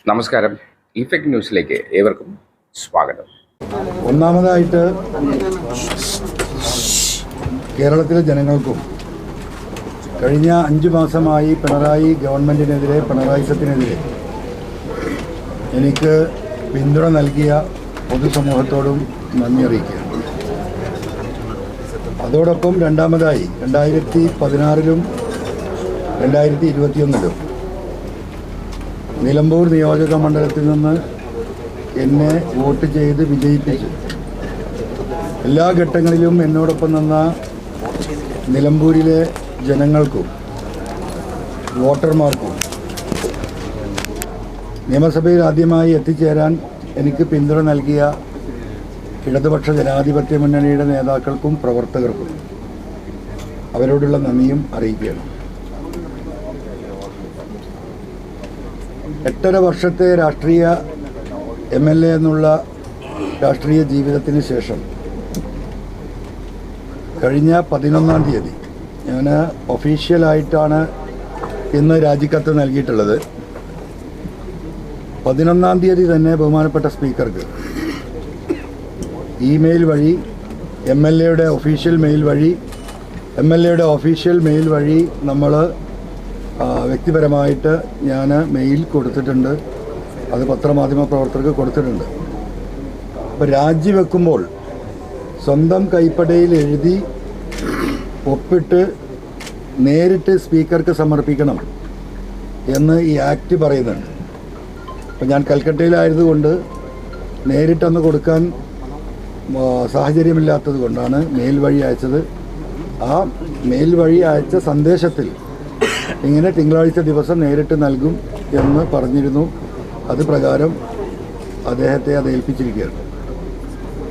നമസ്കാരം. ഇഫക്റ്റ് ന്യൂസിലേക്ക് ഏവർക്കും സ്വാഗതം. ഒന്നാമതായിട്ട് കേരളത്തിലെ ജനങ്ങൾക്കും കഴിഞ്ഞ 5 മാസമായി പിണറായി ഗവൺമെൻറ്റിനെതിരെ, പിണറായിസത്തിനെതിരെ എനിക്ക് പിന്തുണ നൽകിയ പൊതുസമൂഹത്തോടും നന്ദി അറിയിക്കുകയാണ്. അതോടൊപ്പം രണ്ടാമതായി 2016-ലും 2021-ലും നിലമ്പൂർ നിയോജക മണ്ഡലത്തിൽ നിന്ന് എന്നെ വോട്ട് ചെയ്ത് വിജയിപ്പിച്ചു. എല്ലാ ഘട്ടങ്ങളിലും എന്നോടൊപ്പം നിന്ന നിലമ്പൂരിലെ ജനങ്ങൾക്കും വോട്ടർമാർക്കും നിയമസഭയിൽ ആദ്യമായി എത്തിച്ചേരാൻ എനിക്ക് പിന്തുണ നൽകിയ ഇടതുപക്ഷ ജനാധിപത്യ മുന്നണിയുടെ നേതാക്കൾക്കും പ്രവർത്തകർക്കും അവരോടുള്ള നന്ദിയും അറിയിക്കുകയാണ്. 8.5 വർഷത്തെ രാഷ്ട്രീയ MLA എന്നുള്ള രാഷ്ട്രീയ ജീവിതത്തിന് ശേഷം കഴിഞ്ഞ 11-ാം തീയതി ഞാൻ ഒഫീഷ്യലായിട്ടാണ് ഇന്ന് രാജിക്കത്ത് നൽകിയിട്ടുള്ളത്. 11-ാം തീയതി തന്നെ ബഹുമാനപ്പെട്ട സ്പീക്കർക്ക് ഇമെയിൽ വഴി MLAയുടെ ഒഫീഷ്യൽ മെയിൽ വഴി നമ്മൾ വ്യക്തിപരമായിട്ട് ഞാൻ മെയിൽ കൊടുത്തിട്ടുണ്ട്. അത് പത്രമാധ്യമ പ്രവർത്തകർക്ക് കൊടുത്തിട്ടുണ്ട്. അപ്പോൾ രാജിവെക്കുമ്പോൾ സ്വന്തം കൈപ്പടയിൽ എഴുതി ഒപ്പിട്ട് നേരിട്ട് സ്പീക്കർക്ക് സമർപ്പിക്കണം എന്ന് ഈ ആക്ട് പറയുന്നുണ്ട്. അപ്പോൾ ഞാൻ കൽക്കട്ടയിലായതുകൊണ്ട് നേരിട്ടൊന്ന് കൊടുക്കാൻ സാഹചര്യമില്ലാത്തത് കൊണ്ടാണ് മെയിൽ വഴി അയച്ചത്. ആ മെയിൽ വഴി അയച്ച സന്ദേശത്തിൽ ഇങ്ങനെ തിങ്കളാഴ്ച ദിവസം നേരിട്ട് നൽകും എന്ന് പറഞ്ഞിരുന്നു. അത് പ്രകാരം അദ്ദേഹത്തെ അത് ഏൽപ്പിച്ചിരിക്കുകയാണ്.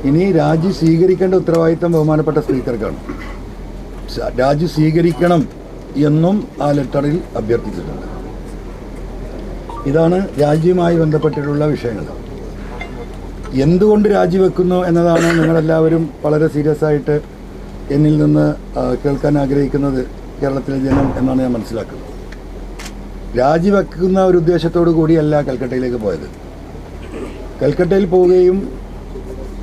ഇനി രാജി സ്വീകരിക്കേണ്ട ഉത്തരവാദിത്തം ബഹുമാനപ്പെട്ട സ്പീക്കർക്കാണ്. രാജി സ്വീകരിക്കണം എന്നും ആ ലെറ്ററിൽ അഭ്യർത്ഥിച്ചിട്ടുണ്ട്. ഇതാണ് രാജിയുമായി ബന്ധപ്പെട്ടിട്ടുള്ള വിഷയങ്ങൾ. എന്തുകൊണ്ട് രാജിവെക്കുന്നു എന്നതാണ് നിങ്ങളെല്ലാവരും വളരെ സീരിയസ് ആയിട്ട് എന്നിൽ നിന്ന് കേൾക്കാൻ ആഗ്രഹിക്കുന്നത്, കേരളത്തിലെ ജനം എന്നാണ് ഞാൻ മനസ്സിലാക്കുന്നത്. രാജിവെക്കുന്ന ഒരു ഉദ്ദേശത്തോടു കൂടിയല്ല കൽക്കട്ടയിലേക്ക് പോയത്. കൽക്കട്ടയിൽ പോവുകയും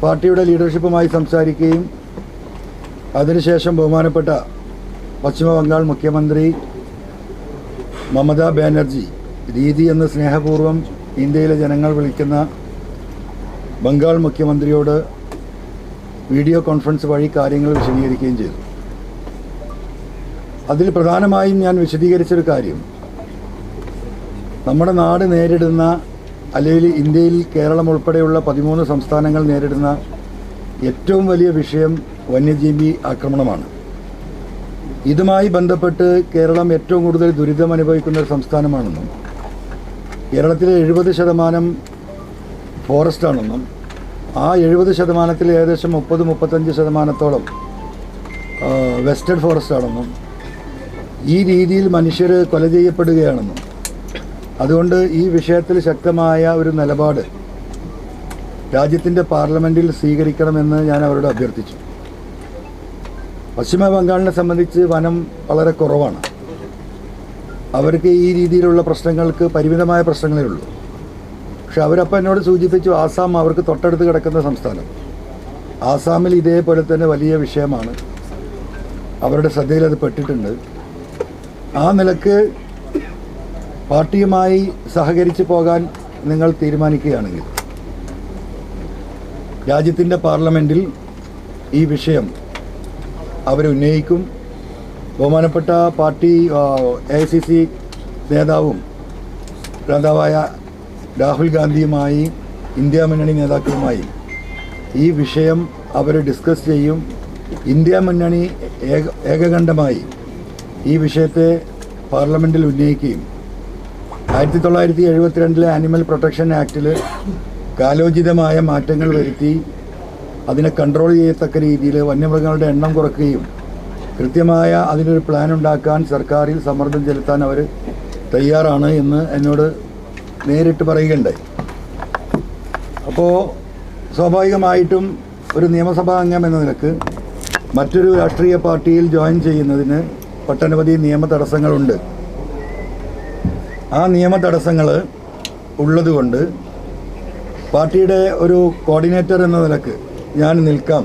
പാർട്ടിയുടെ ലീഡർഷിപ്പുമായി സംസാരിക്കുകയും അതിനുശേഷം ബഹുമാനപ്പെട്ട പശ്ചിമ ബംഗാൾ മുഖ്യമന്ത്രി മമതാ ബാനർജി ദീദി എന്ന് സ്നേഹപൂർവ്വം ഇന്ത്യയിലെ ജനങ്ങൾ വിളിക്കുന്ന ബംഗാൾ മുഖ്യമന്ത്രിയോട് വീഡിയോ കോൺഫറൻസ് വഴി കാര്യങ്ങൾ വിശദീകരിക്കുകയും ചെയ്തു. അതിൽ പ്രധാനമായും ഞാൻ വിശദീകരിച്ചൊരു കാര്യം, നമ്മുടെ നാട് നേരിടുന്ന, അല്ലെങ്കിൽ ഇന്ത്യയിൽ കേരളം ഉൾപ്പെടെയുള്ള 13 സംസ്ഥാനങ്ങൾ നേരിടുന്ന ഏറ്റവും വലിയ വിഷയം വന്യജീവി ആക്രമണമാണ്. ഇതുമായി ബന്ധപ്പെട്ട് കേരളം ഏറ്റവും കൂടുതൽ ദുരിതം അനുഭവിക്കുന്ന ഒരു സംസ്ഥാനമാണെന്നും കേരളത്തിലെ 70% ഫോറസ്റ്റാണെന്നും ആ 70%-ൽ ഏകദേശം 30-35% വെസ്റ്റേൺ ഫോറസ്റ്റ് ആണെന്നും ഈ രീതിയിൽ മനുഷ്യർ കൊല ചെയ്യപ്പെടുകയാണെന്നും അതുകൊണ്ട് ഈ വിഷയത്തിൽ ശക്തമായ ഒരു നിലപാട് രാജ്യത്തിൻ്റെ പാർലമെൻറ്റിൽ സ്വീകരിക്കണമെന്ന് ഞാൻ അവരോട് അഭ്യർത്ഥിച്ചു. പശ്ചിമ ബംഗാളിനെ സംബന്ധിച്ച് വനം വളരെ കുറവാണ്. അവർക്ക് ഈ രീതിയിലുള്ള പ്രശ്നങ്ങൾക്ക് പരിമിതമായ പ്രശ്നങ്ങളേ ഉള്ളൂ. പക്ഷെ അവരപ്പം എന്നോട് സൂചിപ്പിച്ചു, ആസാം അവർക്ക് തൊട്ടടുത്ത് കിടക്കുന്ന സംസ്ഥാനം, ആസാമിൽ ഇതേപോലെ തന്നെ വലിയ വിഷയമാണ്, അവരുടെ ശ്രദ്ധയിൽ അത് പെട്ടിട്ടുണ്ട്. ആ നിലക്ക് പാർട്ടിയുമായി സഹകരിച്ച് പോകാൻ നിങ്ങൾ തീരുമാനിക്കുകയാണെങ്കിൽ രാജ്യത്തിൻ്റെ പാർലമെൻറ്റിൽ ഈ വിഷയം അവരുന്നയിക്കും. ബഹുമാനപ്പെട്ട പാർട്ടി AICC നേതാവായ രാഹുൽ ഗാന്ധിയുമായി, ഇന്ത്യ മുന്നണി നേതാക്കളുമായി ഈ വിഷയം അവർ ഡിസ്കസ് ചെയ്യും. ഇന്ത്യ മുന്നണി ഏകകണ്ഠമായി ഈ വിഷയത്തെ പാർലമെൻറ്റിൽ ഉന്നയിക്കുകയും 1972 ആനിമൽ പ്രൊട്ടക്ഷൻ ആക്റ്റിൽ കാലോചിതമായ മാറ്റങ്ങൾ വരുത്തി അതിനെ കൺട്രോൾ ചെയ്യത്തക്ക രീതിയിൽ വന്യമൃഗങ്ങളുടെ എണ്ണം കുറയ്ക്കുകയും കൃത്യമായ അതിനൊരു പ്ലാൻ ഉണ്ടാക്കാൻ സർക്കാരിൽ സമ്മർദ്ദം ചെലുത്താൻ അവർ തയ്യാറാണ് എന്ന് എന്നോട് നേരിട്ട് പറയുകയുണ്ടായി. അപ്പോൾ സ്വാഭാവികമായിട്ടും ഒരു നിയമസഭാ അംഗം എന്ന നിലക്ക് മറ്റൊരു രാഷ്ട്രീയ പാർട്ടിയിൽ ജോയിൻ ചെയ്യുന്നതിന് ഒട്ടനവധി നിയമ തടസ്സങ്ങളുണ്ട്. ആ നിയമ തടസ്സങ്ങൾ ഉള്ളതുകൊണ്ട് പാർട്ടിയുടെ ഒരു കോർഡിനേറ്റർ എന്ന നിലക്ക് ഞാൻ നിൽക്കാം.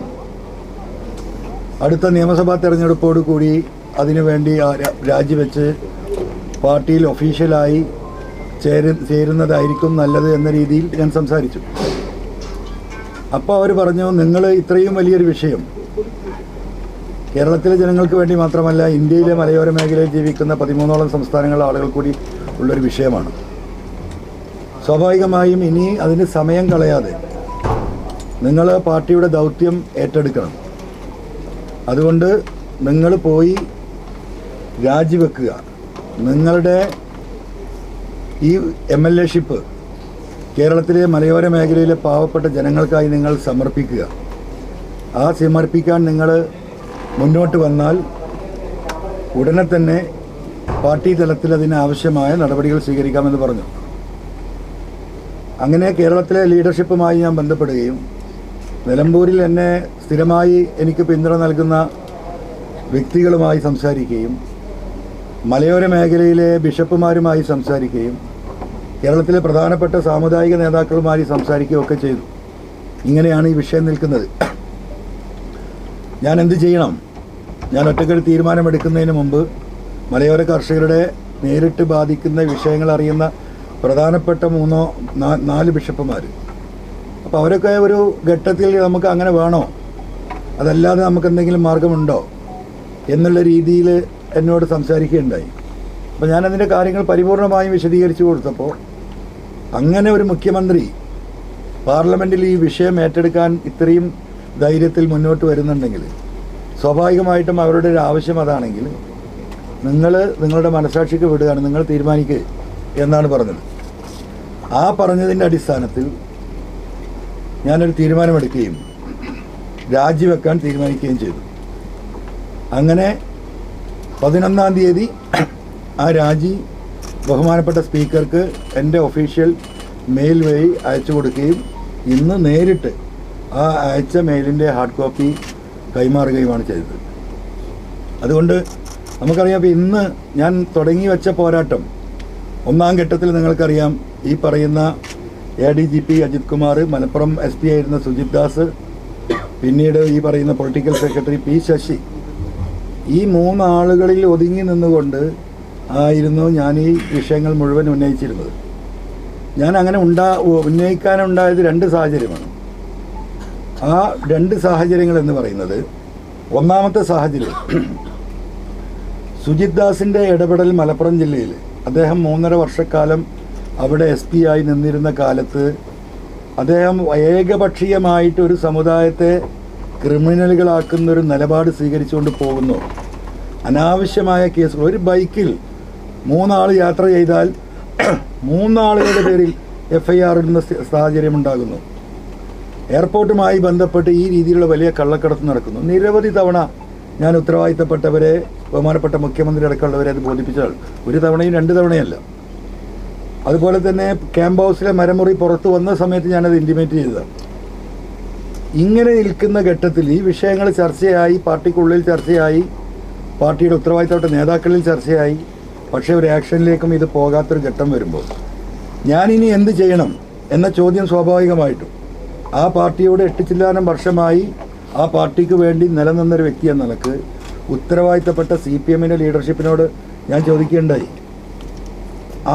അടുത്ത നിയമസഭാ തെരഞ്ഞെടുപ്പോട് കൂടി അതിനുവേണ്ടി രാജിവെച്ച് പാർട്ടിയിൽ ഒഫീഷ്യലായി ചേരുന്നതായിരിക്കും നല്ലത് എന്ന രീതിയിൽ ഞാൻ സംസാരിച്ചു. അപ്പോൾ അവർ പറഞ്ഞു, നിങ്ങൾ ഇത്രയും വലിയൊരു വിഷയം കേരളത്തിലെ ജനങ്ങൾക്ക് വേണ്ടി മാത്രമല്ല, ഇന്ത്യയിലെ മലയോര മേഖലയിൽ ജീവിക്കുന്ന 13ഓളം സംസ്ഥാനങ്ങളിലെ ആളുകൾ കൂടി ഉള്ളൊരു വിഷയമാണ്. സ്വാഭാവികമായും ഇനി അതിന് സമയം കളയാതെ നിങ്ങൾ പാർട്ടിയുടെ ദൗത്യം ഏറ്റെടുക്കണം. അതുകൊണ്ട് നിങ്ങൾ പോയി രാജിവെക്കുക. നിങ്ങളുടെ ഈ MLA ഷിപ്പ് കേരളത്തിലെ മലയോര മേഖലയിലെ പാവപ്പെട്ട ജനങ്ങൾക്കായി നിങ്ങൾ സമർപ്പിക്കുക. ആ സമർപ്പിക്കാൻ നിങ്ങൾ മുന്നോട്ട് വന്നാൽ ഉടനെ തന്നെ പാർട്ടി തലത്തിൽ അതിനാവശ്യമായ നടപടികൾ സ്വീകരിക്കാമെന്ന് പറഞ്ഞു. അങ്ങനെ കേരളത്തിലെ ലീഡർഷിപ്പുമായി ഞാൻ ബന്ധപ്പെടുകയും നിലമ്പൂരിൽ എന്നെ സ്ഥിരമായി എനിക്ക് പിന്തുണ നൽകുന്ന വ്യക്തികളുമായി സംസാരിക്കുകയും മലയോര മേഖലയിലെ ബിഷപ്പുമാരുമായി സംസാരിക്കുകയും കേരളത്തിലെ പ്രധാനപ്പെട്ട സാമുദായിക നേതാക്കളുമായി സംസാരിക്കുകയൊക്കെ ചെയ്തു. ഇങ്ങനെയാണ് ഈ വിഷയം നിൽക്കുന്നത്. ഞാൻ എന്ത് ചെയ്യണം? ഞാൻ ഒറ്റയ്ക്കൊരു തീരുമാനമെടുക്കുന്നതിന് മുമ്പ് മലയോര കർഷകരുടെ നേരിട്ട് ബാധിക്കുന്ന വിഷയങ്ങൾ അറിയുന്ന പ്രധാനപ്പെട്ട 3-4 ബിഷപ്പുമാർ, അപ്പോൾ അവരൊക്കെ ഒരു ഘട്ടത്തിൽ നമുക്ക് അങ്ങനെ വേണോ, അതല്ലാതെ നമുക്ക് എന്തെങ്കിലും മാർഗമുണ്ടോ എന്നുള്ള രീതിയിൽ എന്നോട് സംസാരിക്കുകയുണ്ടായി. അപ്പോൾ ഞാനതിൻ്റെ കാര്യങ്ങൾ പരിപൂർണമായും വിശദീകരിച്ചു കൊടുത്തപ്പോൾ, അങ്ങനെ ഒരു മുഖ്യമന്ത്രി പാർലമെൻറ്റിൽ ഈ വിഷയം ഏറ്റെടുക്കാൻ ഇത്രയും ധൈര്യത്തിൽ മുന്നോട്ട് വരുന്നുണ്ടെങ്കിൽ സ്വാഭാവികമായിട്ടും അവരുടെ ഒരു ആവശ്യം അതാണെങ്കിൽ നിങ്ങൾ നിങ്ങളുടെ മനസാക്ഷിക്ക് വിടുകയാണ്, നിങ്ങൾ തീരുമാനിക്കുക എന്നാണ് പറഞ്ഞത്. ആ പറഞ്ഞതിൻ്റെ അടിസ്ഥാനത്തിൽ ഞാനൊരു തീരുമാനമെടുക്കുകയും രാജിവെക്കാൻ തീരുമാനിക്കുകയും ചെയ്തു. അങ്ങനെ 11-ാം തീയതി ആ രാജി ബഹുമാനപ്പെട്ട സ്പീക്കർക്ക് എൻ്റെ ഒഫീഷ്യൽ മെയിൽ വഴി അയച്ചു കൊടുക്കുകയും ഇന്ന് നേരിട്ട് ആ അയച്ച മെയിലിൻ്റെ ഹാർഡ് കോപ്പി കൈമാറുകയുമാണ് ചെയ്തത്. അതുകൊണ്ട് നമുക്കറിയാം, ഇപ്പോൾ ഇന്ന് ഞാൻ തുടങ്ങി വെച്ച പോരാട്ടം 1-ാം ഘട്ടത്തിൽ നിങ്ങൾക്കറിയാം, ഈ പറയുന്ന ADGP അജിത് കുമാർ, മലപ്പുറം SP ആയിരുന്ന സുജിത് ദാസ്, പിന്നീട് ഈ പറയുന്ന പൊളിറ്റിക്കൽ സെക്രട്ടറി P ശശി, ഈ 3 ആളുകളിൽ ഒതുങ്ങി നിന്നുകൊണ്ട് ആയിരുന്നു ഞാൻ ഈ വിഷയങ്ങൾ മുഴുവൻ ഉന്നയിച്ചിരുന്നത്. ഞാൻ അങ്ങനെ ഉന്നയിക്കാനുണ്ടായത് 2 സാഹചര്യമാണ്. ആ 2 സാഹചര്യങ്ങൾ എന്ന് പറയുന്നത്, ഒന്നാമത്തെ സാഹചര്യം സുജിത് ദാസിൻ്റെ ഇടപെടൽ മലപ്പുറം ജില്ലയിൽ, അദ്ദേഹം 3.5 വർഷക്കാലം അവിടെ SP ആയി നിന്നിരുന്ന കാലത്ത് അദ്ദേഹം ഏകപക്ഷീയമായിട്ട് ഒരു സമുദായത്തെ ക്രിമിനലുകളാക്കുന്നൊരു നിലപാട് സ്വീകരിച്ചുകൊണ്ട് പോകുന്നു. അനാവശ്യമായ കേസുകൾ, ഒരു ബൈക്കിൽ 3 ആൾ യാത്ര ചെയ്താൽ 3 ആളുകളുടെ പേരിൽ FIR ഇടുന്ന സാഹചര്യമുണ്ടാകുന്നു. എയർപോർട്ടുമായി ബന്ധപ്പെട്ട് ഈ രീതിയിലുള്ള വലിയ കള്ളക്കടത്ത് നടക്കുന്നു. നിരവധി തവണ ഞാൻ ഉത്തരവാദിത്തപ്പെട്ടവരെ, ബഹുമാനപ്പെട്ട മുഖ്യമന്ത്രി അടക്കമുള്ളവരെ അത് ബോധിപ്പിച്ചാൽ, 1 തവണയും 2 തവണയല്ല. അതുപോലെ തന്നെ ക്യാമ്പ് ഹൗസിലെ മരമുറി പുറത്തു വന്ന സമയത്ത് ഞാനത് ഇൻറ്റിമേറ്റ് ചെയ്തതാണ്. ഇങ്ങനെ നിൽക്കുന്ന ഘട്ടത്തിൽ ഈ വിഷയങ്ങൾ ചർച്ചയായി, പാർട്ടിക്കുള്ളിൽ ചർച്ചയായി, പാർട്ടിയുടെ ഉത്തരവാദിത്തപ്പെട്ട നേതാക്കളിൽ ചർച്ചയായി. പക്ഷേ ഒരു ആക്ഷനിലേക്കും ഇത് പോകാത്തൊരു ഘട്ടം വരുമ്പോൾ ഞാനിനി എന്ത് ചെയ്യണം എന്ന ചോദ്യം സ്വാഭാവികമായിട്ടും ആ പാർട്ടിയോട് 8 ചില്ലാനം വർഷമായി ആ പാർട്ടിക്ക് വേണ്ടി നിലനിന്നൊരു വ്യക്തി എന്ന നിലക്ക് ഉത്തരവാദിത്തപ്പെട്ട CPMൻ്റെ ലീഡർഷിപ്പിനോട് ഞാൻ ചോദിക്കുകയുണ്ടായി.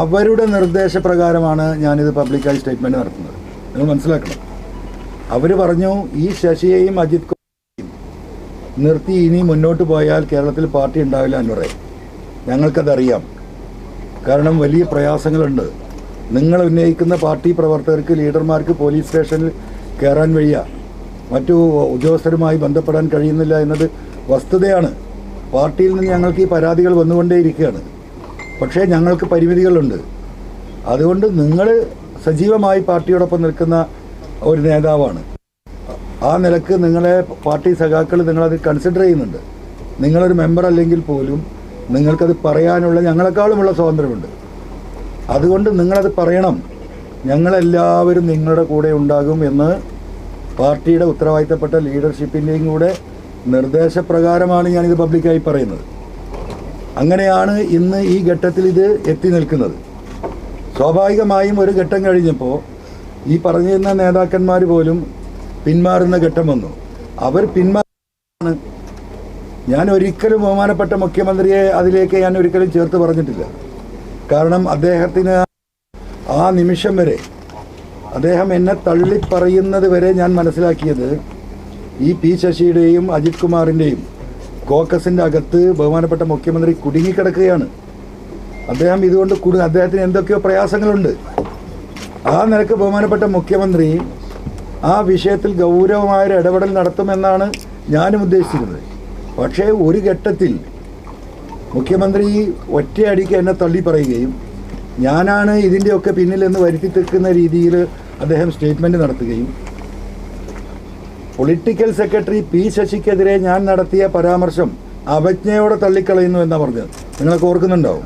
അവരുടെ നിർദ്ദേശപ്രകാരമാണ് ഞാനിത് പബ്ലിക്കായി സ്റ്റേറ്റ്മെൻറ്റ് നടത്തുന്നത്. നിങ്ങൾ മനസ്സിലാക്കണം. അവർ പറഞ്ഞു, ഈ ശശിയെയും അജിത് കുമാറേയും നിർത്തി ഇനി മുന്നോട്ട് പോയാൽ കേരളത്തിൽ പാർട്ടി ഉണ്ടാവില്ല എന്ന് പറയും. ഞങ്ങൾക്കതറിയാം. കാരണം വലിയ പ്രയാസങ്ങളുണ്ട്. നിങ്ങൾ ഉന്നയിക്കുന്ന പാർട്ടി പ്രവർത്തകർക്ക്, ലീഡർമാർക്ക് പോലീസ് സ്റ്റേഷനിൽ കയറാൻ വയ്യ, മറ്റു ഉദ്യോഗസ്ഥരുമായി ബന്ധപ്പെടാൻ കഴിയുന്നില്ല എന്നത് വസ്തുതയാണ്. പാർട്ടിയിൽ നിന്ന് ഞങ്ങൾക്ക് ഈ പരാതികൾ വന്നുകൊണ്ടേയിരിക്കുകയാണ്. പക്ഷേ ഞങ്ങൾക്ക് പരിമിതികളുണ്ട്. അതുകൊണ്ട് നിങ്ങൾ സജീവമായി പാർട്ടിയോടൊപ്പം നിൽക്കുന്ന ഒരു നേതാവാണ്. ആ നിലക്ക് നിങ്ങളെ പാർട്ടി സഖാക്കൾ നിങ്ങളത് കൺസിഡർ ചെയ്യുന്നുണ്ട്. നിങ്ങളൊരു മെമ്പർ അല്ലെങ്കിൽ പോലും നിങ്ങൾക്കത് പറയാനുള്ള ഞങ്ങളെക്കാളുമുള്ള സ്വാതന്ത്ര്യമുണ്ട്. അതുകൊണ്ട് നിങ്ങളത് പറയണം. ഞങ്ങളെല്ലാവരും നിങ്ങളുടെ കൂടെ ഉണ്ടാകും എന്ന് പാർട്ടിയുടെ ഉത്തരവാദിത്തപ്പെട്ട ലീഡർഷിപ്പിൻ്റെയും കൂടെ നിർദ്ദേശപ്രകാരമാണ് ഞാനിത് പബ്ലിക്കായി പറയുന്നത്. അങ്ങനെയാണ് ഇന്ന് ഈ ഘട്ടത്തിൽ ഇത് എത്തി നിൽക്കുന്നത്. സ്വാഭാവികമായും ഒരു ഘട്ടം കഴിഞ്ഞപ്പോൾ ഈ പറഞ്ഞിരുന്ന നേതാക്കന്മാർ പോലും പിന്മാറുന്ന ഘട്ടം വന്നു. അവർ പിന്മാറാണ്. ഞാൻ ഒരിക്കലും ബഹുമാനപ്പെട്ട മുഖ്യമന്ത്രിയെ അതിലേക്ക് ഞാൻ ഒരിക്കലും ചേർത്ത് പറഞ്ഞിട്ടില്ല. കാരണം അദ്ദേഹത്തിന് ആ നിമിഷം വരെ അദ്ദേഹം എന്നെ തള്ളിപ്പറയുന്നത് വരെ ഞാൻ മനസ്സിലാക്കിയത് ഈ പി ശശിയുടെയും അജിത് കുമാറിൻ്റെയും കോക്കസിൻ്റെ അകത്ത് ബഹുമാനപ്പെട്ട മുഖ്യമന്ത്രി കുടുങ്ങിക്കിടക്കുകയാണ്. അദ്ദേഹം ഇതുകൊണ്ട് അദ്ദേഹത്തിന് എന്തൊക്കെയോ പ്രയാസങ്ങളുണ്ട്. ആ നിലക്ക് ബഹുമാനപ്പെട്ട മുഖ്യമന്ത്രി ആ വിഷയത്തിൽ ഗൗരവമായൊരു ഇടപെടൽ നടത്തുമെന്നാണ് ഞാനും ഉദ്ദേശിച്ചിരുന്നത്. പക്ഷേ ഒരു ഘട്ടത്തിൽ മുഖ്യമന്ത്രി ഒറ്റയടിക്ക് എന്നെ തള്ളി പറയുകയും ഞാനാണ് ഇതിൻ്റെയൊക്കെ പിന്നിലെന്ന് വരുത്തി തീർക്കുന്ന രീതിയിൽ അദ്ദേഹം സ്റ്റേറ്റ്മെൻറ്റ് നടത്തുകയും പൊളിറ്റിക്കൽ സെക്രട്ടറി പി ശശിക്കെതിരെ ഞാൻ നടത്തിയ പരാമർശം അവജ്ഞയോടെ തള്ളിക്കളയുന്നു എന്നാണ് പറഞ്ഞത്. നിങ്ങളൊക്കെ ഓർക്കുന്നുണ്ടാവും.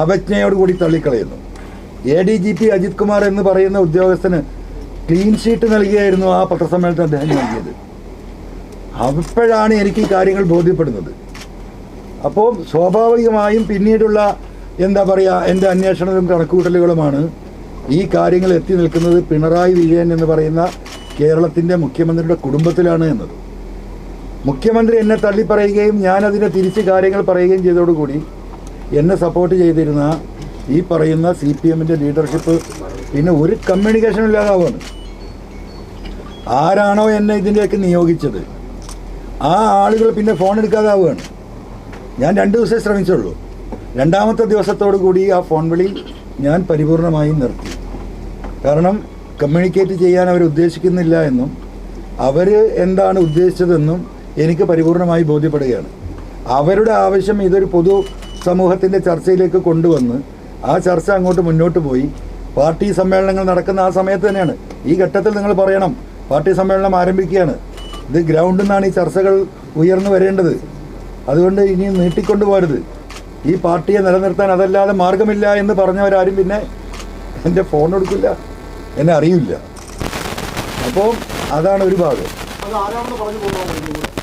അവജ്ഞയോടുകൂടി തള്ളിക്കളയുന്നു. ADGP അജിത് കുമാർ എന്ന് പറയുന്ന ഉദ്യോഗസ്ഥന് ക്ലീൻ ഷീറ്റ് നൽകിയായിരുന്നു ആ പത്രസമ്മേളനത്തിൽ അദ്ദേഹം നൽകിയത്. അപ്പോഴാണ് എനിക്ക് ഈ കാര്യങ്ങൾ ബോധ്യപ്പെടുന്നത്. അപ്പോൾ സ്വാഭാവികമായും പിന്നീടുള്ള എന്താ പറയുക എൻ്റെ അന്വേഷണവും കണക്കുകൂട്ടലുകളുമാണ് ഈ കാര്യങ്ങൾ എത്തി നിൽക്കുന്നത് പിണറായി വിജയൻ എന്ന് പറയുന്ന കേരളത്തിൻ്റെ മുഖ്യമന്ത്രിയുടെ കുടുംബത്തിലാണ് എന്നത്. മുഖ്യമന്ത്രി എന്നെ തള്ളിപ്പറയുകയും ഞാനതിനെ തിരിച്ച് പറയുകയും ചെയ്തതോടുകൂടി എന്നെ സപ്പോർട്ട് ചെയ്തിരുന്ന ഈ പറയുന്ന CPMൻ്റെ ലീഡർഷിപ്പ് പിന്നെ ഒരു കമ്മ്യൂണിക്കേഷൻ ഇല്ലാതാവുകയാണ്. ആരാണോ എന്നെ ഇതിൻ്റെയൊക്കെ നിയോഗിച്ചത് ആ ആളുകൾ പിന്നെ ഫോൺ എടുക്കാതാവുകയാണ്. ഞാൻ 2 ദിവസമേ ശ്രമിച്ചുള്ളൂ. 2ാമത്തെ ദിവസത്തോടു കൂടി ആ ഫോൺ വിളി ഞാൻ പരിപൂർണമായും നിർത്തി. കാരണം കമ്മ്യൂണിക്കേറ്റ് ചെയ്യാൻ അവർ ഉദ്ദേശിക്കുന്നില്ല എന്നും അവർ എന്താണ് ഉദ്ദേശിച്ചതെന്നും എനിക്ക് പരിപൂർണമായി ബോധ്യപ്പെടുകയാണ്. അവരുടെ ആവശ്യം ഇതൊരു പൊതു സമൂഹത്തിൻ്റെ ചർച്ചയിലേക്ക് കൊണ്ടുവന്ന് ആ ചർച്ച അങ്ങോട്ട് മുന്നോട്ട് പോയി പാർട്ടി സമ്മേളനങ്ങൾ നടക്കുന്ന ആ സമയത്ത് തന്നെയാണ്. ഈ ഘട്ടത്തിൽ നിങ്ങൾ പറയണം പാർട്ടി സമ്മേളനം ആരംഭിക്കുകയാണ്, ഇത് ഗ്രൗണ്ടിൽ നിന്നാണ് ഈ ചർച്ചകൾ ഉയർന്നു വരേണ്ടത്, അതുകൊണ്ട് ഇനി നീട്ടിക്കൊണ്ടു പോരുത്, ഈ പാർട്ടിയെ നിലനിർത്താൻ അതല്ലാതെ മാർഗമില്ല എന്ന് പറഞ്ഞവരാരും പിന്നെ എൻ്റെ ഫോൺ എടുക്കില്ല, എന്നെ അറിയില്ല. അപ്പോൾ അതാണ് ഒരു ഭാഗം.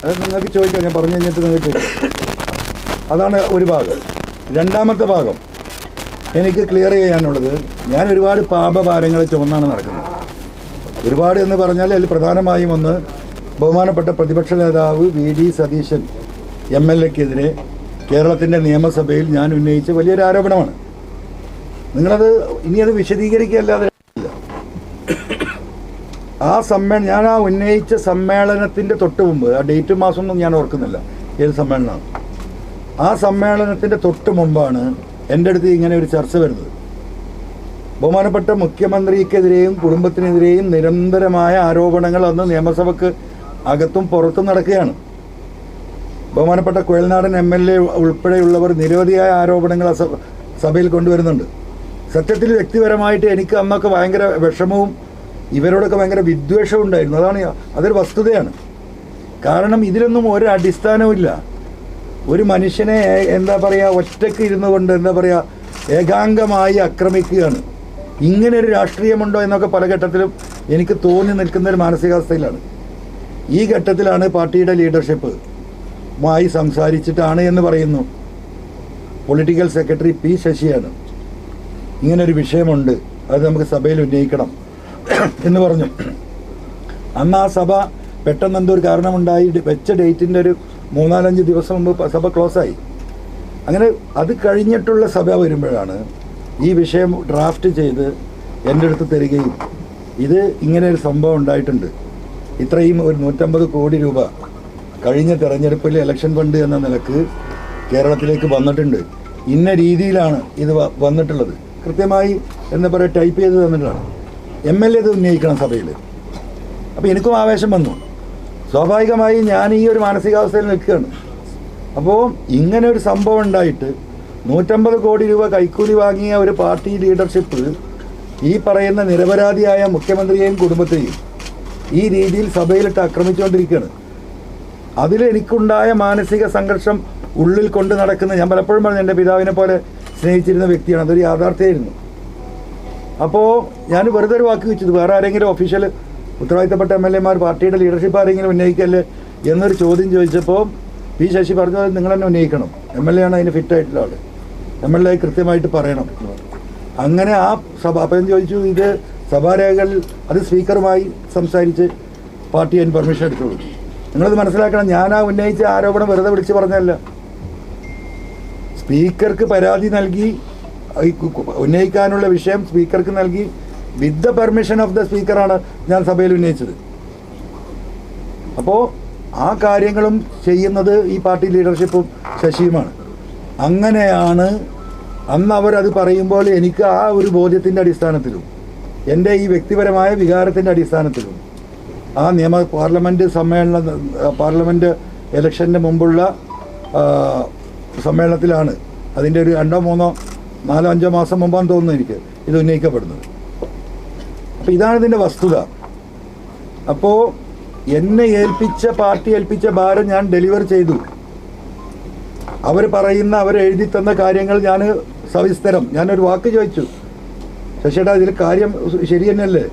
അത് നിങ്ങൾക്ക് ചോദിക്കാം, ഞാൻ പറഞ്ഞു കഴിഞ്ഞിട്ട് നിങ്ങൾക്ക് ചോദിക്കാം. അതാണ് ഒരു ഭാഗം. 2ാമത്തെ ഭാഗം എനിക്ക് ക്ലിയർ ചെയ്യാനുള്ളത്, ഞാൻ ഒരുപാട് പാപഭാരങ്ങളെ ചുമന്നാണ് നടക്കുന്നത്. ഒരുപാട് എന്ന് പറഞ്ഞാൽ അതിൽ പ്രധാനമായും ഒന്ന് ബഹുമാനപ്പെട്ട പ്രതിപക്ഷ നേതാവ് VD സതീശൻ MLAക്കെതിരെ കേരളത്തിൻ്റെ നിയമസഭയിൽ ഞാൻ ഉന്നയിച്ച വലിയൊരു ആരോപണമാണ്. നിങ്ങളത് ഇനി അത് വിശദീകരിക്കുകയല്ലാതെ ഞാൻ ആ ഉന്നയിച്ച സമ്മേളനത്തിൻ്റെ തൊട്ട് മുമ്പ്, ആ ഡേറ്റും മാസമൊന്നും ഞാൻ ഓർക്കുന്നില്ല ഏത് സമ്മേളനമാണ്, ആ സമ്മേളനത്തിൻ്റെ തൊട്ട് മുമ്പാണ് എൻ്റെ അടുത്ത് ഇങ്ങനെ ഒരു ചർച്ച വരുന്നത്. ബഹുമാനപ്പെട്ട മുഖ്യമന്ത്രിക്കെതിരെയും കുടുംബത്തിനെതിരെയും നിരന്തരമായ ആരോപണങ്ങൾ അന്ന് നിയമസഭയ്ക്ക് അകത്തും പുറത്തും നടക്കുകയാണ്. ബഹുമാനപ്പെട്ട കുഴൽനാടൻ MLA ഉൾപ്പെടെയുള്ളവർ നിരവധിയായ ആരോപണങ്ങൾ സഭയിൽ കൊണ്ടുവരുന്നുണ്ട്. സത്യത്തിൽ വ്യക്തിപരമായിട്ട് എനിക്ക് അന്നൊക്കെ ഭയങ്കര വിഷമവും ഇവരോടൊക്കെ ഭയങ്കര വിദ്വേഷവും ഉണ്ടായിരുന്നു. അതൊരു വസ്തുതയാണ്. കാരണം ഇതിലൊന്നും ഒരു അടിസ്ഥാനവുമില്ല. ഒരു മനുഷ്യനെ എന്താ പറയുക ഒറ്റയ്ക്ക് ഇരുന്നു കൊണ്ട് എന്താ പറയുക ഏകാംഗമായി ആക്രമിക്കുകയാണ്. ഇങ്ങനെ ഒരു രാഷ്ട്രീയമുണ്ടോ എന്നൊക്കെ പല ഘട്ടത്തിലും എനിക്ക് തോന്നി നിൽക്കുന്ന ഒരു മാനസികാവസ്ഥയിലാണ്. ഈ ഘട്ടത്തിലാണ് പാർട്ടിയുടെ ലീഡർഷിപ്പുമായി സംസാരിച്ചിട്ടാണ് എന്ന് പറയുന്നു പൊളിറ്റിക്കൽ സെക്രട്ടറി പി ശശിയാണ് ഇങ്ങനൊരു വിഷയമുണ്ട്, അത് നമുക്ക് സഭയിൽ ഉന്നയിക്കണം എന്ന് പറഞ്ഞു. അന്ന് ആ സഭ പെട്ടെന്ന് എന്തോ ഒരു കാരണമുണ്ടായി വെച്ച ഡേറ്റിൻ്റെ ഒരു 3-4 ദിവസം മുമ്പ് സഭ ക്ലോസായി. അങ്ങനെ അത് കഴിഞ്ഞിട്ടുള്ള സഭ വരുമ്പോഴാണ് ഈ വിഷയം ഡ്രാഫ്റ്റ് ചെയ്ത് എൻ്റെ അടുത്ത് തരികയും ഇത് ഇങ്ങനെ ഒരു സംഭവം ഉണ്ടായിട്ടുണ്ട്, ഇത്രയും ഒരു 150 കോടി രൂപ കഴിഞ്ഞ തെരഞ്ഞെടുപ്പിൽ ഇലക്ഷൻ ഫണ്ട് എന്ന നിലക്ക് കേരളത്തിലേക്ക് വന്നിട്ടുണ്ട്, ഇന്ന രീതിയിലാണ് ഇത് വന്നിട്ടുള്ളത്, കൃത്യമായി എന്താ പറയുക ടൈപ്പ് ചെയ്ത് തന്നിട്ടാണ്. MLA ഇത് ഉന്നയിക്കണം സഭയിൽ. അപ്പോൾ എനിക്കും ആവേശം വന്നു. സ്വാഭാവികമായി ഞാൻ ഈ ഒരു മാനസികാവസ്ഥയിൽ നിൽക്കുകയാണ്. അപ്പോൾ ഇങ്ങനെ ഒരു സംഭവം ഉണ്ടായിട്ട് 150 കോടി രൂപ കൈക്കൂലി വാങ്ങിയ ഒരു പാർട്ടി ലീഡർഷിപ്പ് ഈ പറയുന്ന നിരപരാധിയായ മുഖ്യമന്ത്രിയെയും കുടുംബത്തെയും ഈ രീതിയിൽ സഭയിലിട്ട് ആക്രമിച്ചുകൊണ്ടിരിക്കുകയാണ്. അതിലെനിക്കുണ്ടായ മാനസിക സംഘർഷം ഉള്ളിൽ കൊണ്ട് നടക്കുന്ന, ഞാൻ പലപ്പോഴും പറഞ്ഞു എൻ്റെ പിതാവിനെ പോലെ സ്നേഹിച്ചിരുന്ന വ്യക്തിയാണ്, അതൊരു യാഥാർത്ഥ്യമായിരുന്നു. അപ്പോൾ ഞാൻ വെറുതെ ഒരു വാക്ക് വെച്ചത്, വേറെ ആരെങ്കിലും ഒഫീഷ്യൽ ഉത്തരവാദിത്തപ്പെട്ട MLAമാർ പാർട്ടിയുടെ ലീഡർഷിപ്പ് ആരെങ്കിലും ഉന്നയിക്കല്ലേ എന്നൊരു ചോദ്യം ചോദിച്ചപ്പോൾ പി ശശി പറഞ്ഞു നിങ്ങൾ തന്നെ ഉന്നയിക്കണം, MLA ആണ് അതിന് ഫിറ്റായിട്ടുള്ള ആൾ, MLA കൃത്യമായിട്ട് പറയണം. അങ്ങനെ ആ സഭ അപ്പം ചോദിച്ചു ഇത് സഭാരേഖകൾ അത് സ്പീക്കറുമായി സംസാരിച്ച് പാർട്ടി അതിന് പെർമിഷൻ എടുത്തോളൂ. നിങ്ങളത് മനസ്സിലാക്കണം, ഞാൻ ആ ഉന്നയിച്ച ആരോപണം വെറുതെ വിളിച്ച് പറഞ്ഞല്ല. സ്പീക്കർക്ക് പരാതി നൽകി ഉന്നയിക്കാനുള്ള വിഷയം സ്പീക്കർക്ക് നൽകി with the permission of the സ്പീക്കറാണ് ഞാൻ സഭയിൽ ഉന്നയിച്ചത്. അപ്പോൾ ആ കാര്യങ്ങളും ചെയ്യുന്നത് ഈ പാർട്ടി ലീഡർഷിപ്പും ശശിയുമാണ്. അങ്ങനെയാണ് അന്ന് അവരത് പറയുമ്പോൾ എനിക്ക് ആ ഒരു ബോധ്യത്തിൻ്റെ അടിസ്ഥാനത്തിലും എൻ്റെ ഈ വ്യക്തിപരമായ വികാരത്തിൻ്റെ അടിസ്ഥാനത്തിലും ആ പാർലമെൻറ്റ് ഇലക്ഷൻ്റെ മുമ്പുള്ള സമ്മേളനത്തിലാണ്, അതിൻ്റെ ഒരു 2, 3, 4, 5 മാസം മുമ്പാന്ന് തോന്നുന്നു എനിക്ക് ഇത് ഉന്നയിക്കപ്പെടുന്നത്. അപ്പോൾ ഇതാണ് ഇതിൻ്റെ വസ്തുത. അപ്പോൾ എന്നെ പാർട്ടി ഏൽപ്പിച്ച ഭാരം ഞാൻ ഡെലിവർ ചെയ്തു. അവരെഴുതി തന്ന കാര്യങ്ങൾ ഞാൻ സവിസ്തരം ഞാനൊരു വാക്ക് ചോദിച്ചു, ശശിയേട്ടാ ഇതിൽ കാര്യം ശരി തന്നെയല്ലേ?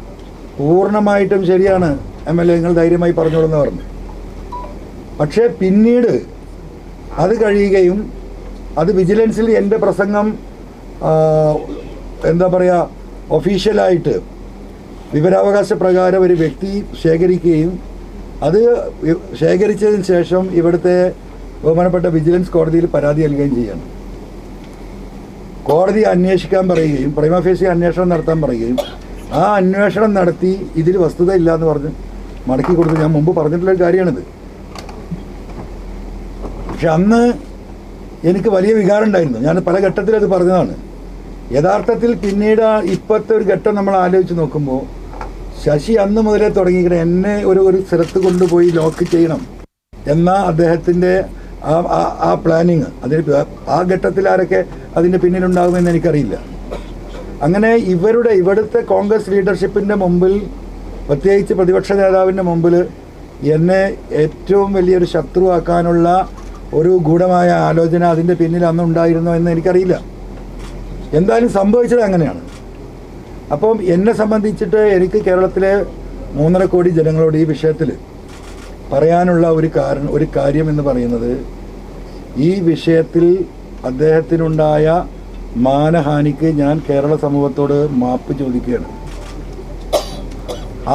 പൂർണ്ണമായിട്ടും ശരിയാണ് MLA, നിങ്ങൾ ധൈര്യമായി പറഞ്ഞോളെന്ന് പറഞ്ഞു. പക്ഷേ പിന്നീട് അത് കഴിയുകയും അത് വിജിലൻസിൽ എൻ്റെ പ്രസംഗം എന്താ പറയുക ഒഫീഷ്യലായിട്ട് വിവരാവകാശ പ്രകാരം ഒരു വ്യക്തി ശേഖരിക്കുകയും അത് ശേഖരിച്ചതിന് ശേഷം ഇവിടുത്തെ ബഹുമാനപ്പെട്ട വിജിലൻസ് കോടതിയിൽ പരാതി നൽകുകയും ചെയ്യണം. കോടതി അന്വേഷിക്കാൻ പറയുകയും പ്രൈമ ഫേസി അന്വേഷണം നടത്താൻ പറയുകയും ആ അന്വേഷണം നടത്തി ഇതിൽ വസ്തുത ഇല്ല എന്ന് പറഞ്ഞ് മടക്കി കൊടുത്ത് ഞാൻ മുമ്പ് പറഞ്ഞിട്ടുള്ളൊരു കാര്യമാണിത്. പക്ഷെ അന്ന് എനിക്ക് വലിയ വികാരം ഉണ്ടായിരുന്നു. ഞാൻ പല ഘട്ടത്തിൽ അത് പറഞ്ഞതാണ്. യഥാർത്ഥത്തിൽ പിന്നീട് ഇപ്പോഴത്തെ ഒരു ഘട്ടം നമ്മൾ ആലോചിച്ച് നോക്കുമ്പോൾ ശശി അന്ന് മുതലേ തുടങ്ങിയിട്ട് എന്നെ ഒരു സ്ഥലത്ത് കൊണ്ടുപോയി ലോക്ക് ചെയ്യണം എന്ന അദ്ദേഹത്തിൻ്റെ ആ പ്ലാനിങ്, അതിന് ആ ഘട്ടത്തിൽ ആരൊക്കെ അതിൻ്റെ പിന്നിലുണ്ടാകുമെന്ന് എനിക്കറിയില്ല. അങ്ങനെ ഇവിടുത്തെ കോൺഗ്രസ് ലീഡർഷിപ്പിൻ്റെ മുമ്പിൽ, പ്രത്യേകിച്ച് പ്രതിപക്ഷ നേതാവിൻ്റെ മുമ്പിൽ എന്നെ ഏറ്റവും വലിയൊരു ശത്രുവാക്കാനുള്ള ഒരു ഗൂഢമായ ആലോചന അതിൻ്റെ പിന്നിൽ അന്നുണ്ടായിരുന്നോ എന്ന് എനിക്കറിയില്ല. എന്തായാലും സംഭവിച്ചത് അങ്ങനെയാണ്. അപ്പം എന്നെ സംബന്ധിച്ചിട്ട് എനിക്ക് കേരളത്തിലെ 3.5 കോടി ജനങ്ങളോട് ഈ വിഷയത്തിൽ പറയാനുള്ള ഒരു കാര്യം എന്ന് പറയുന്നത്, ഈ വിഷയത്തിൽ അദ്ദേഹത്തിനുണ്ടായ മാനഹാനിക്ക് ഞാൻ കേരള സമൂഹത്തോട് മാപ്പ് ചോദിക്കുകയാണ്,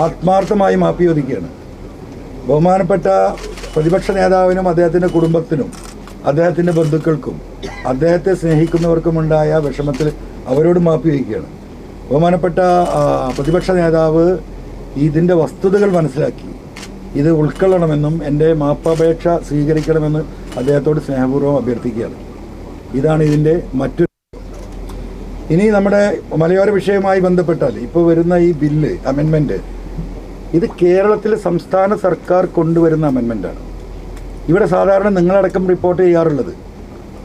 ആത്മാർത്ഥമായി മാപ്പ് ചോദിക്കുകയാണ്. ബഹുമാനപ്പെട്ട പ്രതിപക്ഷ നേതാവിനും അദ്ദേഹത്തിൻ്റെ കുടുംബത്തിനും അദ്ദേഹത്തിൻ്റെ ബന്ധുക്കൾക്കും അദ്ദേഹത്തെ സ്നേഹിക്കുന്നവർക്കുമുണ്ടായ വിഷമത്തിൽ അവരോട് മാപ്പ് ചോദിക്കുകയാണ്. ബഹുമാനപ്പെട്ട പ്രതിപക്ഷ നേതാവ് ഇതിൻ്റെ വസ്തുതകൾ മനസ്സിലാക്കി ഇത് ഉൾക്കൊള്ളണമെന്നും എൻ്റെ മാപ്പപേക്ഷ സ്വീകരിക്കണമെന്ന് അദ്ദേഹത്തോട് സ്നേഹപൂർവ്വം അഭ്യർത്ഥിക്കുകയാണ്. ഇതാണ് ഇതിൻ്റെ മറ്റൊരു. ഇനി നമ്മുടെ മലയോര വിഷയവുമായി ബന്ധപ്പെട്ടാൽ ഇപ്പോൾ വരുന്ന ഈ ബില്ല് അമെൻമെൻറ്റ്, ഇത് കേരളത്തിലെ സംസ്ഥാന സർക്കാർ കൊണ്ടുവരുന്ന അമെൻമെൻറ്റാണ്. ഇവിടെ സാധാരണ നിങ്ങളടക്കം റിപ്പോർട്ട് ചെയ്യാറുള്ളത്,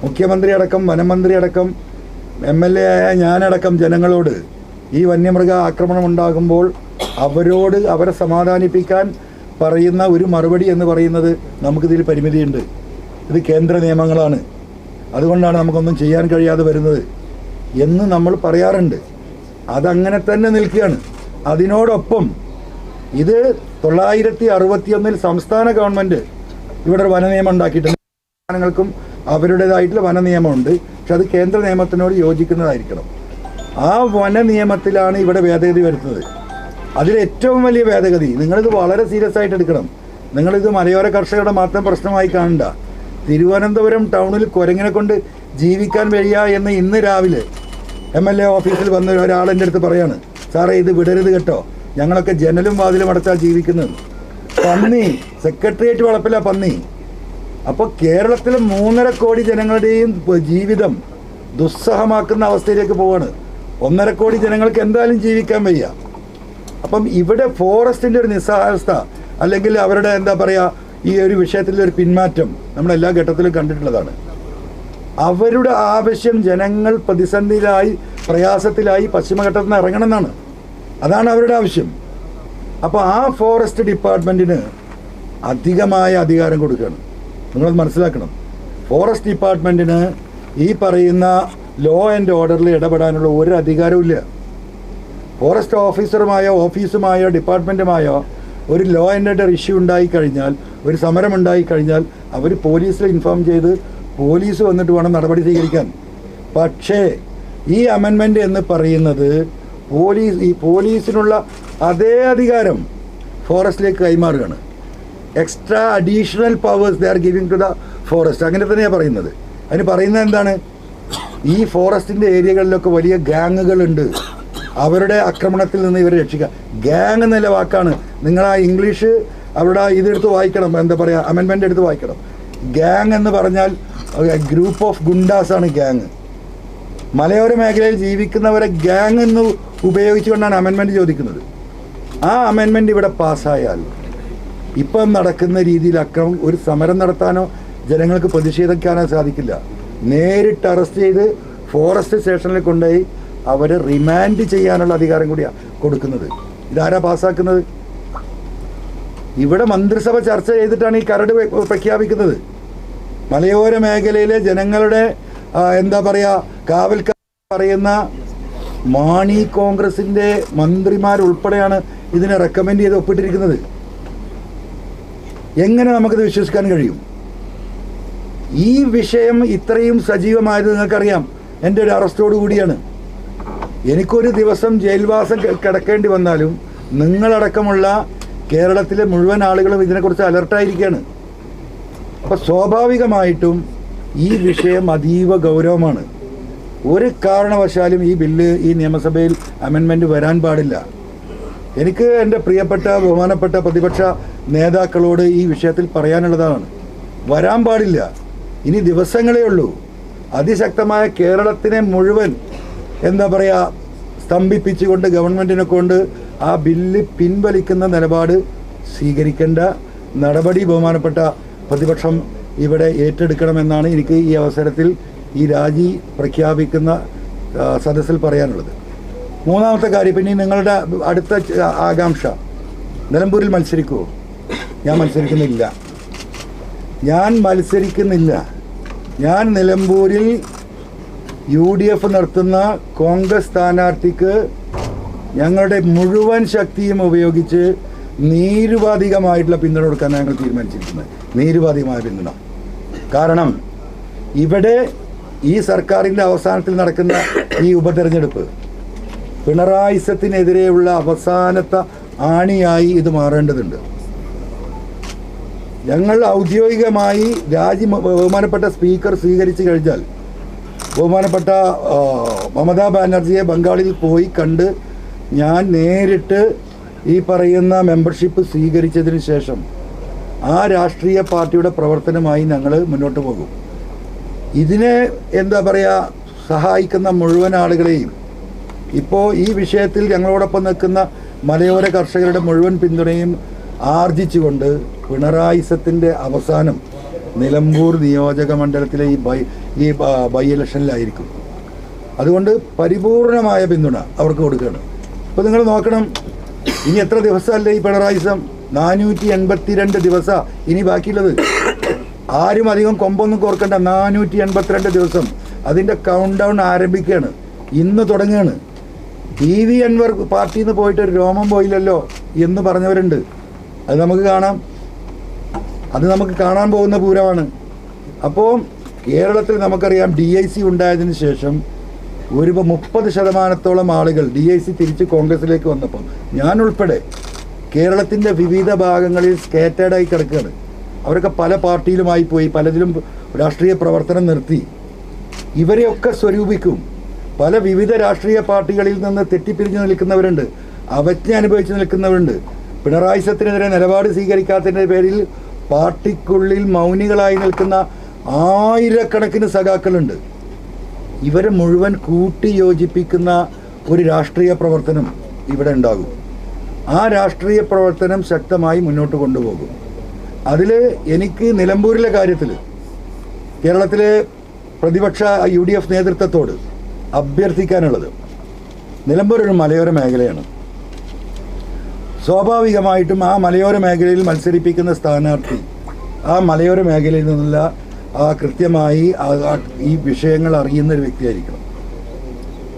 മുഖ്യമന്ത്രി അടക്കം വനമന്ത്രി അടക്കം MLA ആയ ഞാനടക്കം ജനങ്ങളോട് ഈ വന്യമൃഗ ആക്രമണം ഉണ്ടാകുമ്പോൾ അവരെ സമാധാനിപ്പിക്കാൻ പറയുന്ന ഒരു മറുപടി എന്ന് പറയുന്നത് നമുക്കിതിൽ പരിമിതിയുണ്ട്, ഇത് കേന്ദ്ര നിയമങ്ങളാണ്, അതുകൊണ്ടാണ് നമുക്കൊന്നും ചെയ്യാൻ കഴിയാതെ വരുന്നത് എന്ന് നമ്മൾ പറയാറുണ്ട്. അതങ്ങനെ തന്നെ നിൽക്കുകയാണ്. അതിനോടൊപ്പം ഇത് 961 സംസ്ഥാന ഗവൺമെൻറ് ഇവിടെ ഒരു വനനിയമം ഉണ്ടാക്കിയിട്ടുണ്ട്. സംസ്ഥാനങ്ങൾക്കും അവരുടേതായിട്ടുള്ള വനനിയമമുണ്ട്. പക്ഷെ അത് കേന്ദ്ര നിയമത്തിനോട് യോജിക്കുന്നതായിരിക്കണം. ആ വനനിയമത്തിലാണ് ഇവിടെ ഭേദഗതി വരുത്തുന്നത്. അതിലേറ്റവും വലിയ ഭേദഗതി, നിങ്ങളിത് വളരെ സീരിയസ് ആയിട്ട് എടുക്കണം. നിങ്ങളിത് മലയോര കർഷകരുടെ മാത്രം പ്രശ്നമായി കാണണ്ട. തിരുവനന്തപുരം ടൗണിൽ കുരങ്ങിനെ കൊണ്ട് ജീവിക്കാൻ വയ്യ എന്ന് ഇന്ന് രാവിലെ MLA ഓഫീസിൽ വന്ന ഒരാളെൻ്റെ അടുത്ത് പറയാണ്, സാറേ ഇത് വിടരുത് കേട്ടോ, ഞങ്ങളൊക്കെ ജനലും വാതിലും അടച്ചാൽ ജീവിക്കുന്നത്. പന്നി, സെക്രട്ടേറിയറ്റ് വളപ്പില പന്നി. അപ്പോൾ കേരളത്തിലെ 3.5 കോടി ജനങ്ങളുടെയും ജീവിതം ദുസ്സഹമാക്കുന്ന അവസ്ഥയിലേക്ക് പോവാണ്. 1.5 കോടി ജനങ്ങൾക്ക് എന്തായാലും ജീവിക്കാൻ വയ്യ. അപ്പം ഇവിടെ ഫോറസ്റ്റിൻ്റെ ഒരു നിസ്സഹാവസ്ഥ, അല്ലെങ്കിൽ അവരുടെ എന്താ പറയുക, ഈ ഒരു വിഷയത്തിലൊരു പിന്മാറ്റം നമ്മളെല്ലാ ഘട്ടത്തിലും കണ്ടിട്ടുള്ളതാണ്. അവരുടെ ആവശ്യം ജനങ്ങൾ പ്രതിസന്ധിയിലായി പ്രയാസത്തിലായി പശ്ചിമഘട്ടത്തിൽ നിന്ന് ഇറങ്ങണം എന്നാണ്. അതാണ് അവരുടെ ആവശ്യം. അപ്പോൾ ആ ഫോറസ്റ്റ് ഡിപ്പാർട്ട്മെൻറ്റിന് അധികമായ അധികാരം കൊടുക്കുകയാണ്. നിങ്ങളത് മനസ്സിലാക്കണം. ഫോറസ്റ്റ് ഡിപ്പാർട്ട്മെൻറ്റിന് ഈ പറയുന്ന ലോ ആൻഡ് ഓർഡറിൽ ഇടപെടാനുള്ള ഒരു അധികാരവും ഇല്ല. ഫോറസ്റ്റ് ഓഫീസുമായോ ഡിപ്പാർട്ട്മെൻറ്റുമായോ ഒരു ലോ ആൻഡ് ഓർഡർ ഇഷ്യൂ ഉണ്ടായിക്കഴിഞ്ഞാൽ, ഒരു സമരം ഉണ്ടായിക്കഴിഞ്ഞാൽ അവർ പോലീസിൽ ഇൻഫോം ചെയ്ത് പോലീസ് വന്നിട്ട് വേണം നടപടി സ്വീകരിക്കാൻ. പക്ഷേ ഈ അമെൻമെൻ്റ് എന്ന് പറയുന്നത് ഈ പോലീസിനുള്ള അതേ അധികാരം ഫോറസ്റ്റിലേക്ക് കൈമാറുകയാണ്. Extra additional powers they are giving to the forest. അങ്ങനെ തന്നെയാണ് പറയുന്നത്. അതിന് പറയുന്നത് എന്താണ്? ഈ ഫോറസ്റ്റിൻ്റെ ഏരിയകളിലൊക്കെ വലിയ ഗ്യാങ്ങുകളുണ്ട്, അവരുടെ ആക്രമണത്തിൽ നിന്ന് ഇവരെ രക്ഷിക്കുക. ഗ്യാങ് എന്നുള്ള വാക്കാണ്. നിങ്ങൾ ആ ഇംഗ്ലീഷ് അവിടെ ഇതെടുത്ത് വായിക്കണം, എന്താ പറയുക, അമെൻമെൻ്റ് എടുത്ത് വായിക്കണം. ഗ്യാങ് എന്ന് പറഞ്ഞാൽ ഗ്രൂപ്പ് ഓഫ് ഗുണ്ടാസാണ് ഗ്യാങ്. മലയോര മേഖലയിൽ ജീവിക്കുന്നവരെ ഗ്യാങ് എന്ന് ഉപയോഗിച്ചുകൊണ്ടാണ് അമെൻമെൻറ്റ് ചോദിക്കുന്നത്. ആ അമെൻമെൻറ്റ് ഇവിടെ പാസ്സായാൽ ഇപ്പം നടക്കുന്ന രീതിയിൽ ഒരു സമരം നടത്താനോ ജനങ്ങൾക്ക് പ്രതിഷേധിക്കാനോ സാധിക്കില്ല. നേരിട്ട് അറസ്റ്റ് ചെയ്ത് ഫോറസ്റ്റ് സ്റ്റേഷനിൽ കൊണ്ടുപോയി അവരെ റിമാൻഡ് ചെയ്യാനുള്ള അധികാരം കൂടിയാണ് കൊടുക്കുന്നത്. ഇതാരാ പാസ്സാക്കുന്നത്? ഇവിടെ മന്ത്രിസഭ ചർച്ച ചെയ്തിട്ടാണ് ഈ കരട് പ്രഖ്യാപിക്കുന്നത്. മലയോര മേഖലയിലെ ജനങ്ങളുടെ എന്താ പറയുക, കാവൽക്കാർ പറയുന്ന മാണി കോൺഗ്രസിൻ്റെ മന്ത്രിമാരുൾപ്പെടെയാണ് ഇതിനെ റെക്കമെൻഡ് ചെയ്ത് ഒപ്പിട്ടിരിക്കുന്നത്. എങ്ങനെ നമുക്കത് വിശ്വസിക്കാൻ കഴിയും? ഈ വിഷയം ഇത്രയും സജീവമായത് നിങ്ങൾക്കറിയാം എൻ്റെ ഒരു അറസ്റ്റോട് കൂടിയാണ്. എനിക്കൊരു ദിവസം ജയിൽവാസം കിടക്കേണ്ടി വന്നാലും നിങ്ങളടക്കമുള്ള കേരളത്തിലെ മുഴുവൻ ആളുകളും ഇതിനെക്കുറിച്ച് അലർട്ടായിരിക്കുകയാണ്. അപ്പോൾ സ്വാഭാവികമായിട്ടും ഈ വിഷയം അതീവ ഗൗരവമാണ്. ഒരു കാരണവശാലും ഈ ബില്ല് ഈ നിയമസഭയിൽ അമെൻമെൻറ്റ് വരാൻ പാടില്ല. എനിക്ക് എൻ്റെ പ്രിയപ്പെട്ട ബഹുമാനപ്പെട്ട പ്രതിപക്ഷ നേതാക്കളോട് ഈ വിഷയത്തിൽ പറയാനുള്ളതാണ്, വരാൻ പാടില്ല. ഇനി ദിവസങ്ങളേ ഉള്ളൂ. അതിശക്തമായ കേരളത്തിനെ മുഴുവൻ എന്താ പറയുക സ്തംഭിപ്പിച്ചുകൊണ്ട് ഗവൺമെൻറ്റിനെ കൊണ്ട് ആ ബില്ല് പിൻവലിക്കുന്ന നിലപാട് സ്വീകരിക്കേണ്ട നടപടി ബഹുമാനപ്പെട്ട പ്രതിപക്ഷം ഇവിടെ ഏറ്റെടുക്കണമെന്നാണ് എനിക്ക് ഈ അവസരത്തിൽ ഈ രാജി പ്രഖ്യാപിക്കുന്ന സദസ്സിൽ പറയാനുള്ളത്. മൂന്നാമത്തെ കാര്യം, പിന്നെ നിങ്ങളുടെ അടുത്ത ആകാംക്ഷ, നിലമ്പൂരിൽ മത്സരിക്കുമോ? ഞാൻ മത്സരിക്കുന്നില്ല. ഞാൻ നിലമ്പൂരിൽ UDF നടത്തുന്ന കോൺഗ്രസ് സ്ഥാനാർത്ഥിക്ക് ഞങ്ങളുടെ മുഴുവൻ ശക്തിയും ഉപയോഗിച്ച് നിരുപാധികമായിട്ടുള്ള പിന്തുണ കൊടുക്കാൻ ഞങ്ങൾ തീരുമാനിച്ചിരിക്കുന്നത്. നിരുപാധികമായ പിന്തുണ. കാരണം ഇവിടെ ഈ സർക്കാരിൻ്റെ അവസാനത്തിൽ നടക്കുന്ന ഈ ഉപതെരഞ്ഞെടുപ്പ് പിണറായിസത്തിനെതിരെയുള്ള അവസാനത്തെ ആണിയായി ഇത് മാറേണ്ടതുണ്ട്. ഞങ്ങൾ ഔദ്യോഗികമായി ബഹുമാനപ്പെട്ട സ്പീക്കർ സ്വീകരിച്ചു കഴിഞ്ഞാൽ ബഹുമാനപ്പെട്ട മമതാ ബാനർജിയെ ബംഗാളിൽ പോയി കണ്ട് ഞാൻ നേരിട്ട് ഈ പറയുന്ന മെമ്പർഷിപ്പ് സ്വീകരിച്ചതിന് ശേഷം ആ രാഷ്ട്രീയ പാർട്ടിയുടെ പ്രവർത്തനമായി ഞങ്ങൾ മുന്നോട്ട് പോകും. ഇതിനെ എന്താ പറയുക സഹായിക്കുന്ന മുഴുവൻ ആളുകളെയും ഇപ്പോൾ ഈ വിഷയത്തിൽ ഞങ്ങളോടൊപ്പം നിൽക്കുന്ന മലയോര കർഷകരുടെ മുഴുവൻ പിന്തുണയും ആർജിച്ചുകൊണ്ട് പിണറായിസത്തിൻ്റെ അവസാനം നിലമ്പൂർ നിയോജക മണ്ഡലത്തിലെ ഈ ബൈ ഇലക്ഷനിലായിരിക്കും. അതുകൊണ്ട് പരിപൂർണമായ പിന്തുണ അവർക്ക് കൊടുക്കുകയാണ്. ഇപ്പോൾ നിങ്ങൾ നോക്കണം, ഇനി എത്ര ദിവസമല്ലേ ഈ പിണറായിസം? 482 ദിവസം ഇനി ബാക്കിയുള്ളത്. ആരും അധികം കൊമ്പൊന്നും കോർക്കണ്ട. 482 ദിവസം അതിൻ്റെ കൗണ്ട് ഡൗൺ ആരംഭിക്കുകയാണ്. ഇന്ന് തുടങ്ങുകയാണ്. TV അൻവർ പാർട്ടിയിൽ നിന്ന് പോയിട്ട് ഒരു രോമം പോയില്ലല്ലോ എന്ന് പറഞ്ഞവരുണ്ട്. അത് നമുക്ക് കാണാം. അത് നമുക്ക് കാണാൻ പോകുന്ന പൂരമാണ്. അപ്പോൾ കേരളത്തിൽ നമുക്കറിയാം DIC ഉണ്ടായതിന് ശേഷം ഒരു 30% ആളുകൾ DIC തിരിച്ച് കോൺഗ്രസിലേക്ക് വന്നപ്പോൾ ഞാൻ ഉൾപ്പെടെ കേരളത്തിൻ്റെ വിവിധ ഭാഗങ്ങളിൽ സ്കേറ്റേഡായി കിടക്കുകയാണ്. അവരൊക്കെ പല പാർട്ടിയിലുമായി പോയി, പലതിലും രാഷ്ട്രീയ പ്രവർത്തനം നിർത്തി. ഇവരെയൊക്കെ സ്വരൂപിക്കും. പല വിവിധ രാഷ്ട്രീയ പാർട്ടികളിൽ നിന്ന് തെറ്റിപ്പിരിഞ്ഞ് നിൽക്കുന്നവരുണ്ട്, അവജ്ഞ അനുഭവിച്ച് നിൽക്കുന്നവരുണ്ട്. പിണറായിസത്തിനെതിരെ നിലപാട് സ്വീകരിക്കാത്തതിൻ്റെ പേരിൽ പാർട്ടിക്കുള്ളിൽ മൗനികളായി നിൽക്കുന്ന ആയിരക്കണക്കിന് സഖാക്കളുണ്ട്. ഇവരെ മുഴുവൻ കൂട്ടി യോജിപ്പിക്കുന്ന ഒരു രാഷ്ട്രീയ പ്രവർത്തനം ഇവിടെ ഉണ്ടാകും. ആ രാഷ്ട്രീയ പ്രവർത്തനം ശക്തമായി മുന്നോട്ട് കൊണ്ടുപോകും. അതിൽ എനിക്ക് നിലമ്പൂരിലെ കാര്യത്തിൽ കേരളത്തിലെ പ്രതിപക്ഷ UDF നേതൃത്വത്തോട് അഭ്യർത്ഥിക്കാനുള്ളത്, നിലമ്പൂർ ഒരു മലയോര മേഖലയാണ്. സ്വാഭാവികമായിട്ടും ആ മലയോര മേഖലയിൽ മത്സരിപ്പിക്കുന്ന സ്ഥാനാർത്ഥി ആ മലയോര മേഖലയിൽ നിന്നുള്ള കൃത്യമായി ഈ വിഷയങ്ങൾ അറിയുന്ന ഒരു വ്യക്തിയായിരിക്കണം.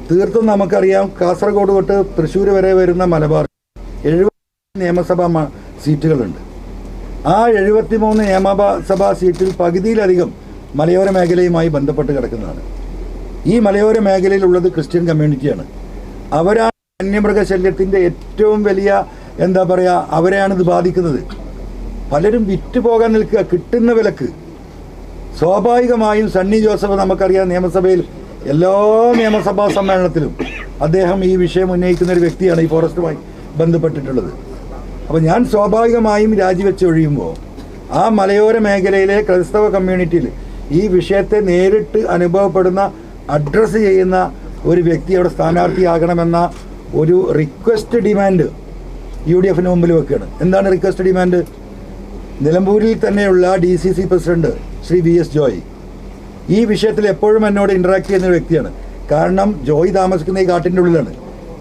തീർത്തും നമുക്കറിയാം, കാസർഗോഡ് തൊട്ട് തൃശ്ശൂർ വരെ വരുന്ന മലബാർ 70 നിയമസഭാ സീറ്റുകളുണ്ട്. ആ 73 നിയമസഭാ സീറ്റിൽ പകുതിയിലധികം മലയോര മേഖലയുമായി ബന്ധപ്പെട്ട് കിടക്കുന്നതാണ്. ഈ മലയോര മേഖലയിലുള്ളത് ക്രിസ്ത്യൻ കമ്മ്യൂണിറ്റിയാണ്. അവരാണ് വന്യമൃഗശല്യത്തിൻ്റെ ഏറ്റവും വലിയ എന്താ പറയുക, അവരെയാണ് ഇത് ബാധിക്കുന്നത്. പലരും വിറ്റ് പോകാൻ നിൽക്കുക കിട്ടുന്ന വിലക്ക്. സ്വാഭാവികമായും സണ്ണി ജോസഫ് നമുക്കറിയാം, നിയമസഭയിൽ എല്ലാ നിയമസഭാ സമ്മേളനത്തിലും അദ്ദേഹം ഈ വിഷയം ഉന്നയിക്കുന്ന ഒരു വ്യക്തിയാണ് ഈ ഫോറസ്റ്റുമായി ബന്ധപ്പെട്ടിട്ടുള്ളത്. അപ്പോൾ ഞാൻ സ്വാഭാവികമായും രാജിവെച്ച് ഒഴിയുമ്പോൾ ആ മലയോര മേഖലയിലെ ക്രൈസ്തവ കമ്മ്യൂണിറ്റിയിൽ ഈ വിഷയത്തെ നേരിട്ട് അനുഭവപ്പെടുന്ന അഡ്രസ്സ് ചെയ്യുന്ന ഒരു വ്യക്തി അവിടെ സ്ഥാനാർത്ഥിയാകണമെന്ന ഒരു റിക്വസ്റ്റ് ഡിമാൻഡ് UDFന് മുമ്പിൽ വെക്കുകയാണ്. എന്താണ് റിക്വസ്റ്റ് ഡിമാൻഡ്? നിലമ്പൂരിൽ തന്നെയുള്ള DCC president Shri VS Joy ഈ വിഷയത്തിൽ എപ്പോഴും എന്നോട് ഇൻട്രാക്ട് ചെയ്യുന്ന ഒരു വ്യക്തിയാണ്. കാരണം ജോയ് താമസിക്കുന്ന ഈ കാട്ടിൻ്റെ ഉള്ളിലാണ്.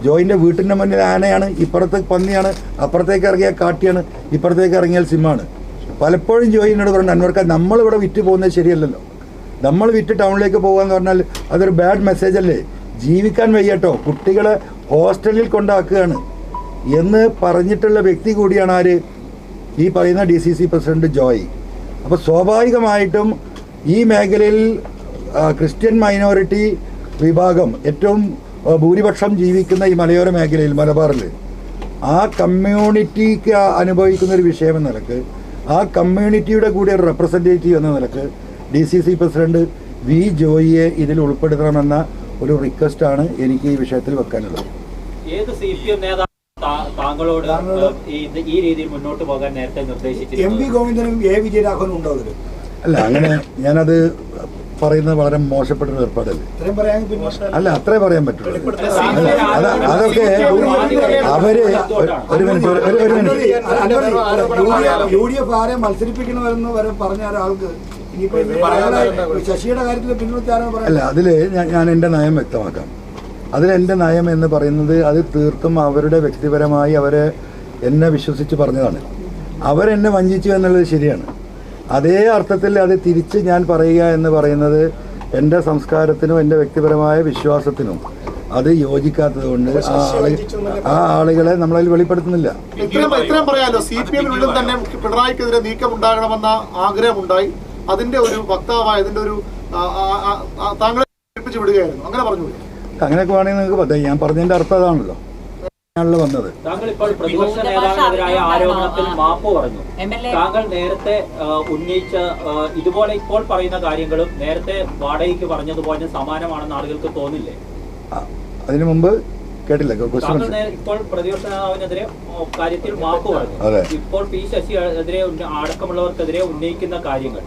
ജോയിൻ്റെ വീട്ടിൻ്റെ മുന്നിൽ ആനയാണ്, ഇപ്പുറത്ത് പന്നിയാണ്, അപ്പുറത്തേക്ക് ഇറങ്ങിയാൽ കാട്ടിയാണ്, ഇപ്പുറത്തേക്ക് ഇറങ്ങിയാൽ സിംഹമാണ്. പലപ്പോഴും ജോയ് എന്നോട് പറഞ്ഞു, അന്വർക്ക നമ്മളിവിടെ വിറ്റ് പോകുന്നത് ശരിയല്ലല്ലോ, നമ്മൾ വിറ്റ് ടൗണിലേക്ക് പോകാന്ന് പറഞ്ഞാൽ അതൊരു ബാഡ് മെസ്സേജ് അല്ലേ, ജീവിക്കാൻ വയ്യട്ടോ, കുട്ടികളെ ഹോസ്റ്റലിൽ കൊണ്ടാക്കുകയാണ് എന്ന് പറഞ്ഞിട്ടുള്ള വ്യക്തി കൂടിയാണ് ആര്? ഈ പറയുന്ന DCC പ്രസിഡന്റ് ജോയ്. അപ്പോൾ സ്വാഭാവികമായിട്ടും ഈ മേഖലയിൽ ക്രിസ്ത്യൻ മൈനോറിറ്റി വിഭാഗം ഏറ്റവും ഭൂരിപക്ഷം ജീവിക്കുന്ന ഈ മലയോര മേഖലയിൽ മലബാറിൽ ആ കമ്മ്യൂണിറ്റിക്ക് അനുഭവിക്കുന്ന ഒരു വിഷയം എന്ന നിലക്ക്, ആ കമ്മ്യൂണിറ്റിയുടെ കൂടെ ഒരു റെപ്രസെൻറ്റേറ്റീവ് എന്ന നിലക്ക് DCC പ്രസിഡന്റ് V ജോയിയെ ഇതിൽ ഉൾപ്പെടുത്തണമെന്ന ഒരു റിക്വസ്റ്റാണ് എനിക്ക് ഈ വിഷയത്തിൽ വെക്കാനുള്ളത്. ഏത് CPM നേതാവ് താങ്കളോട് ഈ രീതിയിൽ മുന്നോട്ട് പോകാൻ നേരത്തെ നിർദ്ദേശിച്ചു? MV ഗോവിന്ദനും A വിജയരാഘവനും ഉണ്ടോ അതിൽ? അല്ല, അങ്ങനെ ഞാനത് പറയുന്നത് വളരെ മോശപ്പെട്ട ഒരു ഏർപ്പാടല്ലേ. അല്ല, അത്രേ പറയാൻ പറ്റുള്ളൂ. അതൊക്കെ അവര് ഒരു മിനിറ്റ് UDF ആരെ മത്സരിപ്പിക്കണമെന്ന് വരെ പറഞ്ഞ ഒരാൾക്ക് ശശിയുടെ കാര്യത്തിൽ പിന്തുണച്ചാരോ? അല്ല, അതിൽ ഞാൻ എൻ്റെ നയം വ്യക്തമാക്കാം. അതിലെൻ്റെ നയം എന്ന് പറയുന്നത് അത് തീർത്തും അവരുടെ വ്യക്തിപരമായി അവരെ എന്നെ വിശ്വസിച്ച് പറഞ്ഞതാണ്. അവരെന്നെ വഞ്ചിച്ചു എന്നുള്ളത് ശരിയാണ്. അതേ അർത്ഥത്തിൽ അത് തിരിച്ച് ഞാൻ പറയുക എന്ന് പറയുന്നത് എൻ്റെ സംസ്കാരത്തിനും എൻ്റെ വ്യക്തിപരമായ വിശ്വാസത്തിനും അത് യോജിക്കാത്തത് കൊണ്ട് ആ ആളുകളെ നമ്മളതിൽ വെളിപ്പെടുത്തുന്നില്ല. ഇത്രയും പറയാലോ, CPM-നുള്ളിൽ തന്നെ പിണറായിക്കെതിരെ നീക്കം ഉണ്ടാകണമെന്ന ആഗ്രഹമുണ്ടായി. അതിന്റെ ഒരു വക്താവായ അതിന്റെ ഒരു താങ്കളെ ഏൽപ്പിച്ചു വിടുകയായിരുന്നു, അങ്ങനെ പറഞ്ഞു. അങ്ങനെയൊക്കെ വേണമെങ്കിൽ നിങ്ങൾക്ക് പറ്റാം. ഞാൻ പറഞ്ഞതിൻ്റെ അർത്ഥം അതാണല്ലോ വന്നത്. താങ്കൾ ഇപ്പോൾ പ്രതിപക്ഷ നേതാവിനെതിരായ ആരോപണത്തിൽ മാപ്പ് പറഞ്ഞു. താങ്കൾ നേരത്തെ ഉന്നയിച്ച ഇതുപോലെ ഇപ്പോൾ പറയുന്ന കാര്യങ്ങളും നേരത്തെ വാടകയ്ക്ക് പറഞ്ഞതുപോലെ സമാനമാണെന്ന് ആളുകൾക്ക് തോന്നില്ലേ? അതിനു മുമ്പ് കേട്ടില്ല. താങ്കൾ ഇപ്പോൾ പ്രതിപക്ഷ നേതാവിനെതിരെ കാര്യത്തിൽ മാപ്പ് പറഞ്ഞു. ഇപ്പോൾ P ശശിയെതിരെ അടക്കമുള്ളവർക്കെതിരെ ഉന്നയിക്കുന്ന കാര്യങ്ങൾ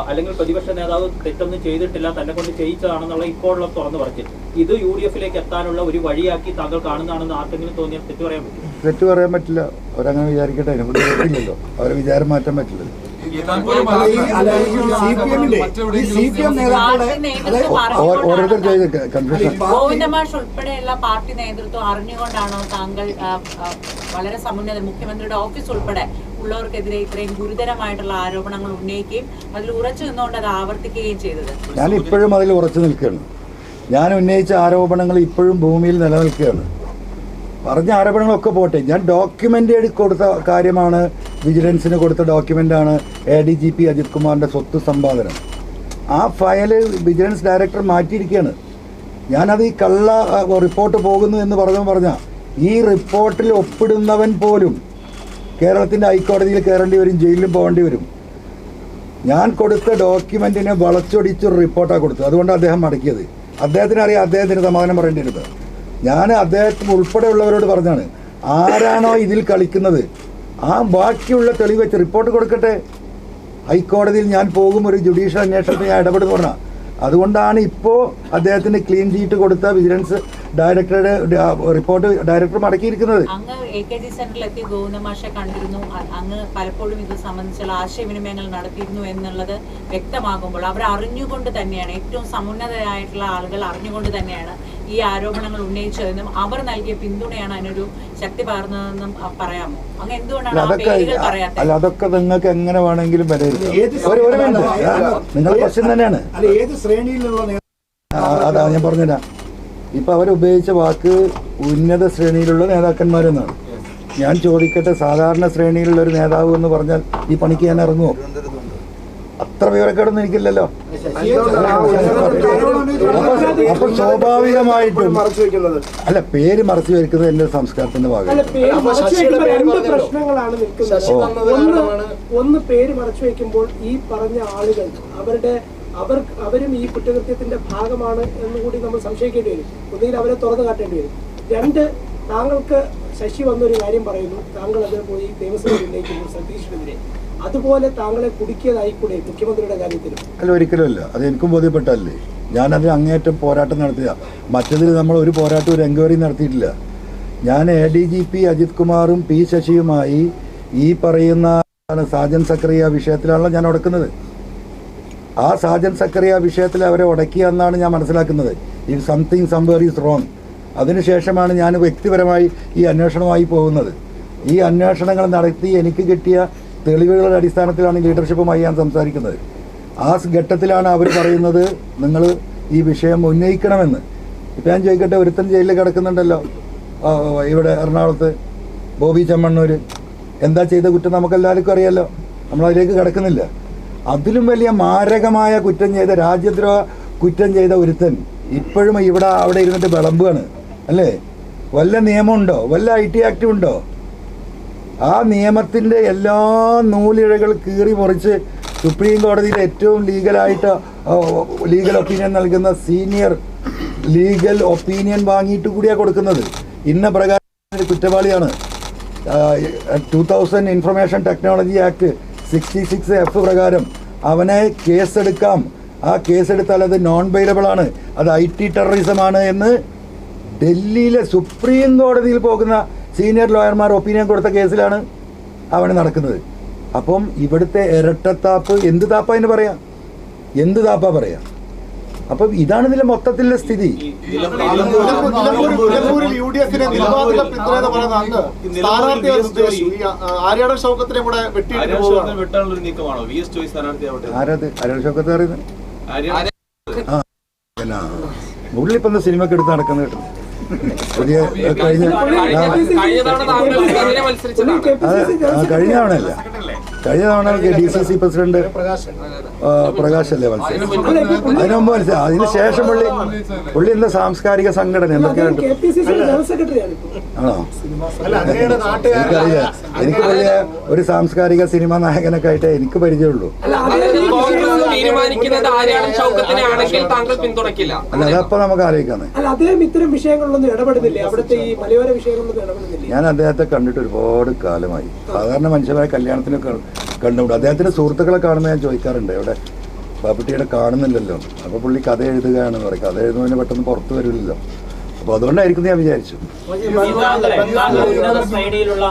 അല്ലെങ്കിൽ പ്രതിപക്ഷ നേതാവ് തെറ്റൊന്നും ചെയ്തിട്ടില്ല, തന്നെ കൊണ്ട് ചെയ്യിച്ചതാണെന്നുള്ള ഇപ്പോഴുള്ള തുറന്നു പറച്ചിൽ ഇത് UDF-ലേക്ക് എത്താനുള്ള ഒരു വഴിയാക്കി താങ്കൾ കാണുന്നതാണെന്ന് ആർക്കെങ്കിലും തോന്നിയാൽ തെറ്റു പറയാൻ പറ്റും? തെറ്റു പറയാൻ പറ്റില്ല. അവരങ്ങനെ വിചാരിക്കട്ടെ, അതിനെക്കൊണ്ട് പറ്റില്ലല്ലോ. അവരെ വിചാരം മാറ്റാൻ പറ്റില്ലല്ലോ. ഓരോരുത്തർ ചെയ്ത കൺഫ്യൂഷൻ. ഗോവിന്ദമാഷ് ഉൾപ്പെടെയുള്ള പാർട്ടി നേതൃത്വം അറിഞ്ഞുകൊണ്ടാണോ താങ്കൾ വളരെ സമുന്നത മുഖ്യമന്ത്രിയുടെ ഓഫീസ് ഉൾപ്പെടെ ഉള്ളവർക്കെതിരെ ഇത്രയും ഗുരുതരമായിട്ടുള്ള ആരോപണങ്ങൾ ഉന്നയിക്കുകയും അതിൽ ഉറച്ചു നിന്നുകൊണ്ട് അത് ആവർത്തിക്കുകയും ചെയ്തത്? ഞാൻ ഇപ്പോഴും അതിൽ ഉറച്ചു നിൽക്കുകയാണ്. ഞാൻ ഉന്നയിച്ച ആരോപണങ്ങൾ ഇപ്പോഴും ഭൂമിയിൽ നിലനിൽക്കുകയാണ്. പറഞ്ഞ ആരോപണങ്ങളൊക്കെ പോട്ടെ, ഞാൻ ഡോക്യുമെൻ്റ് കൊടുത്ത കാര്യമാണ്, വിജിലൻസിന് കൊടുത്ത ഡോക്യുമെൻ്റാണ് ADGP അജിത് കുമാറിൻ്റെ സ്വത്ത് സമ്പാദനം. ആ ഫയല് വിജിലൻസ് ഡയറക്ടർ മാറ്റിയിരിക്കുകയാണ്. ഞാനത് ഈ കള്ള റിപ്പോർട്ട് പോകുന്നു എന്ന് പറഞ്ഞാൽ ഈ റിപ്പോർട്ടിൽ ഒപ്പിടുന്നവൻ പോലും കേരളത്തിൻ്റെ ഹൈക്കോടതിയിൽ കയറേണ്ടി വരും, ജയിലിലും പോകേണ്ടി വരും. ഞാൻ കൊടുത്ത ഡോക്യുമെൻറ്റിനെ വളച്ചൊടിച്ചൊരു റിപ്പോർട്ടാണ് കൊടുത്തത്. അതുകൊണ്ട് അദ്ദേഹം മടക്കിയത്. അദ്ദേഹത്തിനറിയാം അദ്ദേഹത്തിന് സമാധാനം പറയേണ്ടിയിരുന്നത്. ഞാൻ അദ്ദേഹത്തിന് ഉൾപ്പെടെയുള്ളവരോട് പറഞ്ഞാണ്, ആരാണോ ഇതിൽ കളിക്കുന്നത് ആ ബാക്കിയുള്ള തെളിവ് വെച്ച് റിപ്പോർട്ട് കൊടുക്കട്ടെ. ഹൈക്കോടതിയിൽ ഞാൻ പോകും, ഒരു ജുഡീഷ്യൽ അന്വേഷണത്തിൽ ഞാൻ ഇടപെടുന്നു പറഞ്ഞാൽ. അതുകൊണ്ടാണ് ഇപ്പോൾ അദ്ദേഹത്തിന് ക്ലീൻ ചീറ്റ് കൊടുത്ത വിജിലൻസ് ഡയറക്ടറുടെ റിപ്പോർട്ട് ഡയറക്ടർ മടക്കിയിരിക്കുന്നത്. അങ്ങ് AKG സെന്ററിൽ എത്തി ഗോവിന്ദമാഷെ കണ്ടിരുന്നു. അങ്ങ് പലപ്പോഴും ഇത് സംബന്ധിച്ചുള്ള ആശയവിനിമയങ്ങൾ നടത്തിയിരുന്നു എന്നുള്ളത് വ്യക്തമാകുമ്പോൾ അവർ അറിഞ്ഞുകൊണ്ട് തന്നെയാണ്, ഏറ്റവും സമുന്നതരായിട്ടുള്ള ആളുകൾ അറിഞ്ഞുകൊണ്ട് തന്നെയാണ് ഈ ആരോപണങ്ങൾ ഉന്നയിച്ചതെന്നും അവർ നൽകിയ പിന്തുണയാണ് അതിനൊരു ശക്തി പകർന്നതെന്നും പറയാമോ? അങ്ങ് എന്തുകൊണ്ടാണ് ആ പേരുകൾ പറയാത്തത്? അല്ല, അതൊക്കെ നിങ്ങൾക്ക് എങ്ങനെ വേണമെങ്കിലും നിങ്ങളുടെ പ്രശ്നം തന്നെയാണ്. അതാ ഞാൻ പറഞ്ഞുതരാം. ഇപ്പം അവരുപയോഗിച്ച വാക്ക് ഉന്നത ശ്രേണിയിലുള്ള നേതാക്കന്മാരെന്നാണ്. ഞാൻ ചോദിക്കട്ടെ, സാധാരണ ശ്രേണിയിലുള്ള ഒരു നേതാവ് എന്ന് പറഞ്ഞാൽ ഈ പണിക്ക് ഞാൻ ഇറങ്ങുമോ? അത്ര വിവരക്കേടൊന്നും എനിക്കില്ലല്ലോ. അപ്പൊ സ്വാഭാവികമായിട്ടും അല്ല പേര് മറച്ചു വെക്കുന്നത് എന്റെ സംസ്കാരത്തിന്റെ ഭാഗമാണ്. പ്രശ്നങ്ങളാണ് നിൽക്കുന്നത്. ഒന്ന് പേര് മറച്ചു വെക്കുമ്പോൾ ഈ പറഞ്ഞ ആളുകൾ അവരും ഈ കുറ്റകൃത്യത്തിന്റെ ഭാഗമാണ് എന്നുകൂടി നമ്മൾ സംശയിക്കേണ്ടി വരും. ഒന്നുകിൽ അവരെ തുറന്നു കാട്ടേണ്ടി വരും. രണ്ട്, താങ്കൾക്ക് ശശി വന്നൊരു കാര്യം പറയുന്നു, താങ്കൾ അത് പോയി ദേവസ്വം ഉന്നയിക്കുന്നു സതീഷിനെതിരെ. അതുപോലെ താങ്കളെ കുടുക്കിയതായിക്കൂടെ മുഖ്യമന്ത്രിയുടെ കാര്യത്തിലും? അല്ല, ഒരിക്കലും അല്ല. അത് എനിക്കും ബോധ്യപ്പെട്ടല്ലേ. ഞാനതിന് അങ്ങേയറ്റം പോരാട്ടം നടത്തിയ. മറ്റതിൽ നമ്മൾ ഒരു പോരാട്ടം, ഒരു എൻക്വയറി നടത്തിയിട്ടില്ല. ഞാൻ ADGP അജിത് കുമാറും P ശശിയുമായി ഈ പറയുന്ന സാജൻ സക്കറിയ വിഷയത്തിലാണല്ലോ ഞാൻ ഉടക്കുന്നത്. ആ സാജൻ സക്കറിയ വിഷയത്തിൽ അവരെ ഉടക്കിയെന്നാണ് ഞാൻ മനസ്സിലാക്കുന്നത്. ഈ സംതിങ് സംവെയർ ഈസ് റോങ്. അതിനുശേഷമാണ് ഞാൻ വ്യക്തിപരമായി ഈ അന്വേഷണമായി പോകുന്നത്. ഈ അന്വേഷണങ്ങൾ നടത്തി എനിക്ക് കിട്ടിയ തെളിവുകളുടെ അടിസ്ഥാനത്തിലാണ് ലീഡർഷിപ്പുമായി ഞാൻ സംസാരിക്കുന്നത്. ആ ഘട്ടത്തിലാണ് അവർ പറയുന്നത് നിങ്ങൾ ഈ വിഷയം ഉന്നയിക്കണമെന്ന്. ഇപ്പം ഞാൻ ചോദിക്കട്ടെ, ഒരുത്തൻ ജയിലിൽ കിടക്കുന്നുണ്ടല്ലോ ഇവിടെ എറണാകുളത്ത്, ബോബി ചെമ്മണ്ണൂർ. എന്താ ചെയ്ത കുറ്റം നമുക്കെല്ലാവർക്കും അറിയാമല്ലോ, നമ്മളതിലേക്ക് കിടക്കുന്നില്ല. അതിലും വലിയ മാരകമായ കുറ്റം ചെയ്ത, രാജ്യദ്രോഹ കുറ്റം ചെയ്ത ഒരുത്തൻ ഇപ്പോഴും അവിടെ ഇരുന്നിട്ട് വിളമ്പുകയാണ് അല്ലേ? വല്ല നിയമമുണ്ടോ? വല്ല IT ആക്റ്റും ഉണ്ടോ? ആ നിയമത്തിൻ്റെ എല്ലാ നൂലിഴകൾ കീറി മുറിച്ച് സുപ്രീം കോടതിയിൽ ഏറ്റവും ലീഗൽ ഒപ്പീനിയൻ നൽകുന്ന സീനിയർ ലീഗൽ ഒപ്പീനിയൻ വാങ്ങിയിട്ട് കൂടിയാണ് കൊടുക്കുന്നത്. ഇന്ന പ്രകാരം കുറ്റവാളിയാണ്. 2000 ഇൻഫർമേഷൻ ടെക്നോളജി ആക്ട് 66F പ്രകാരം അവനെ കേസെടുക്കാം. ആ കേസെടുത്താൽ അത് നോൺ ബെയിലബിൾ ആണ്, അത് IT ടെററിസമാണ് എന്ന് ഡൽഹിയിലെ സുപ്രീം കോടതിയിൽ പോകുന്ന സീനിയർ ലോയർമാർ ഒപ്പീനിയൻ കൊടുത്ത കേസിലാണ് അവന് നടക്കുന്നത്. അപ്പം ഇവിടുത്തെ ഇരട്ടത്താപ്പ് എന്ത് താപ്പാ എന്ന് പറയാം, എന്ത് താപ്പാ പറയാം. അപ്പം ഇതാണ് ഇതിലെ മൊത്തത്തിലുള്ള സ്ഥിതി. ആരത് അരൾ ഷൗക്കത്ത് പറയുന്നത്? മുള്ളിപ്പം സിനിമക്ക് എടുത്ത് നടക്കുന്നത് കേട്ടോ. പുതിയ കഴിഞ്ഞ തവണയല്ല, കഴിഞ്ഞ തവണ DCC പ്രസിഡന്റ് പ്രകാശല്ലേ മത്സരം. അതിനു മുമ്പ് മത്സരം. അതിന് ശേഷം പുള്ളി എന്താ സാംസ്കാരിക സംഘടന എന്തൊക്കെയാണ് ആണോ എനിക്കറിയില്ല. എനിക്ക് വലിയ ഒരു സാംസ്കാരിക സിനിമാ നായകനൊക്കെ ആയിട്ട് എനിക്ക് പരിചയമുള്ളൂ. അല്ല, അതപ്പോ നമുക്ക് ആലോചിക്കാന്ന്. ഞാൻ അദ്ദേഹത്തെ കണ്ടിട്ട് ഒരുപാട് കാലമായി. സാധാരണ മനുഷ്യരായ കല്യാണത്തിനൊക്കെ കണ്ടുകൂടും. അദ്ദേഹത്തിന്റെ സുഹൃത്തുക്കളെ കാണുമ്പോൾ ഞാൻ ചോദിക്കാറുണ്ട്, ഇവിടെ ബാപ്പുട്ടിയുടെ കാണുന്നില്ലല്ലോ. അപ്പോൾ പുള്ളി കഥ എഴുതുകയാണെന്ന് പറയും. കഥ എഴുതുന്നതിന് പെട്ടെന്ന് പുറത്തു വരില്ലല്ലോ. അപ്പോൾ അതുകൊണ്ടായിരിക്കും ഞാൻ വിചാരിച്ചു. ശ്രേണിയിലുള്ള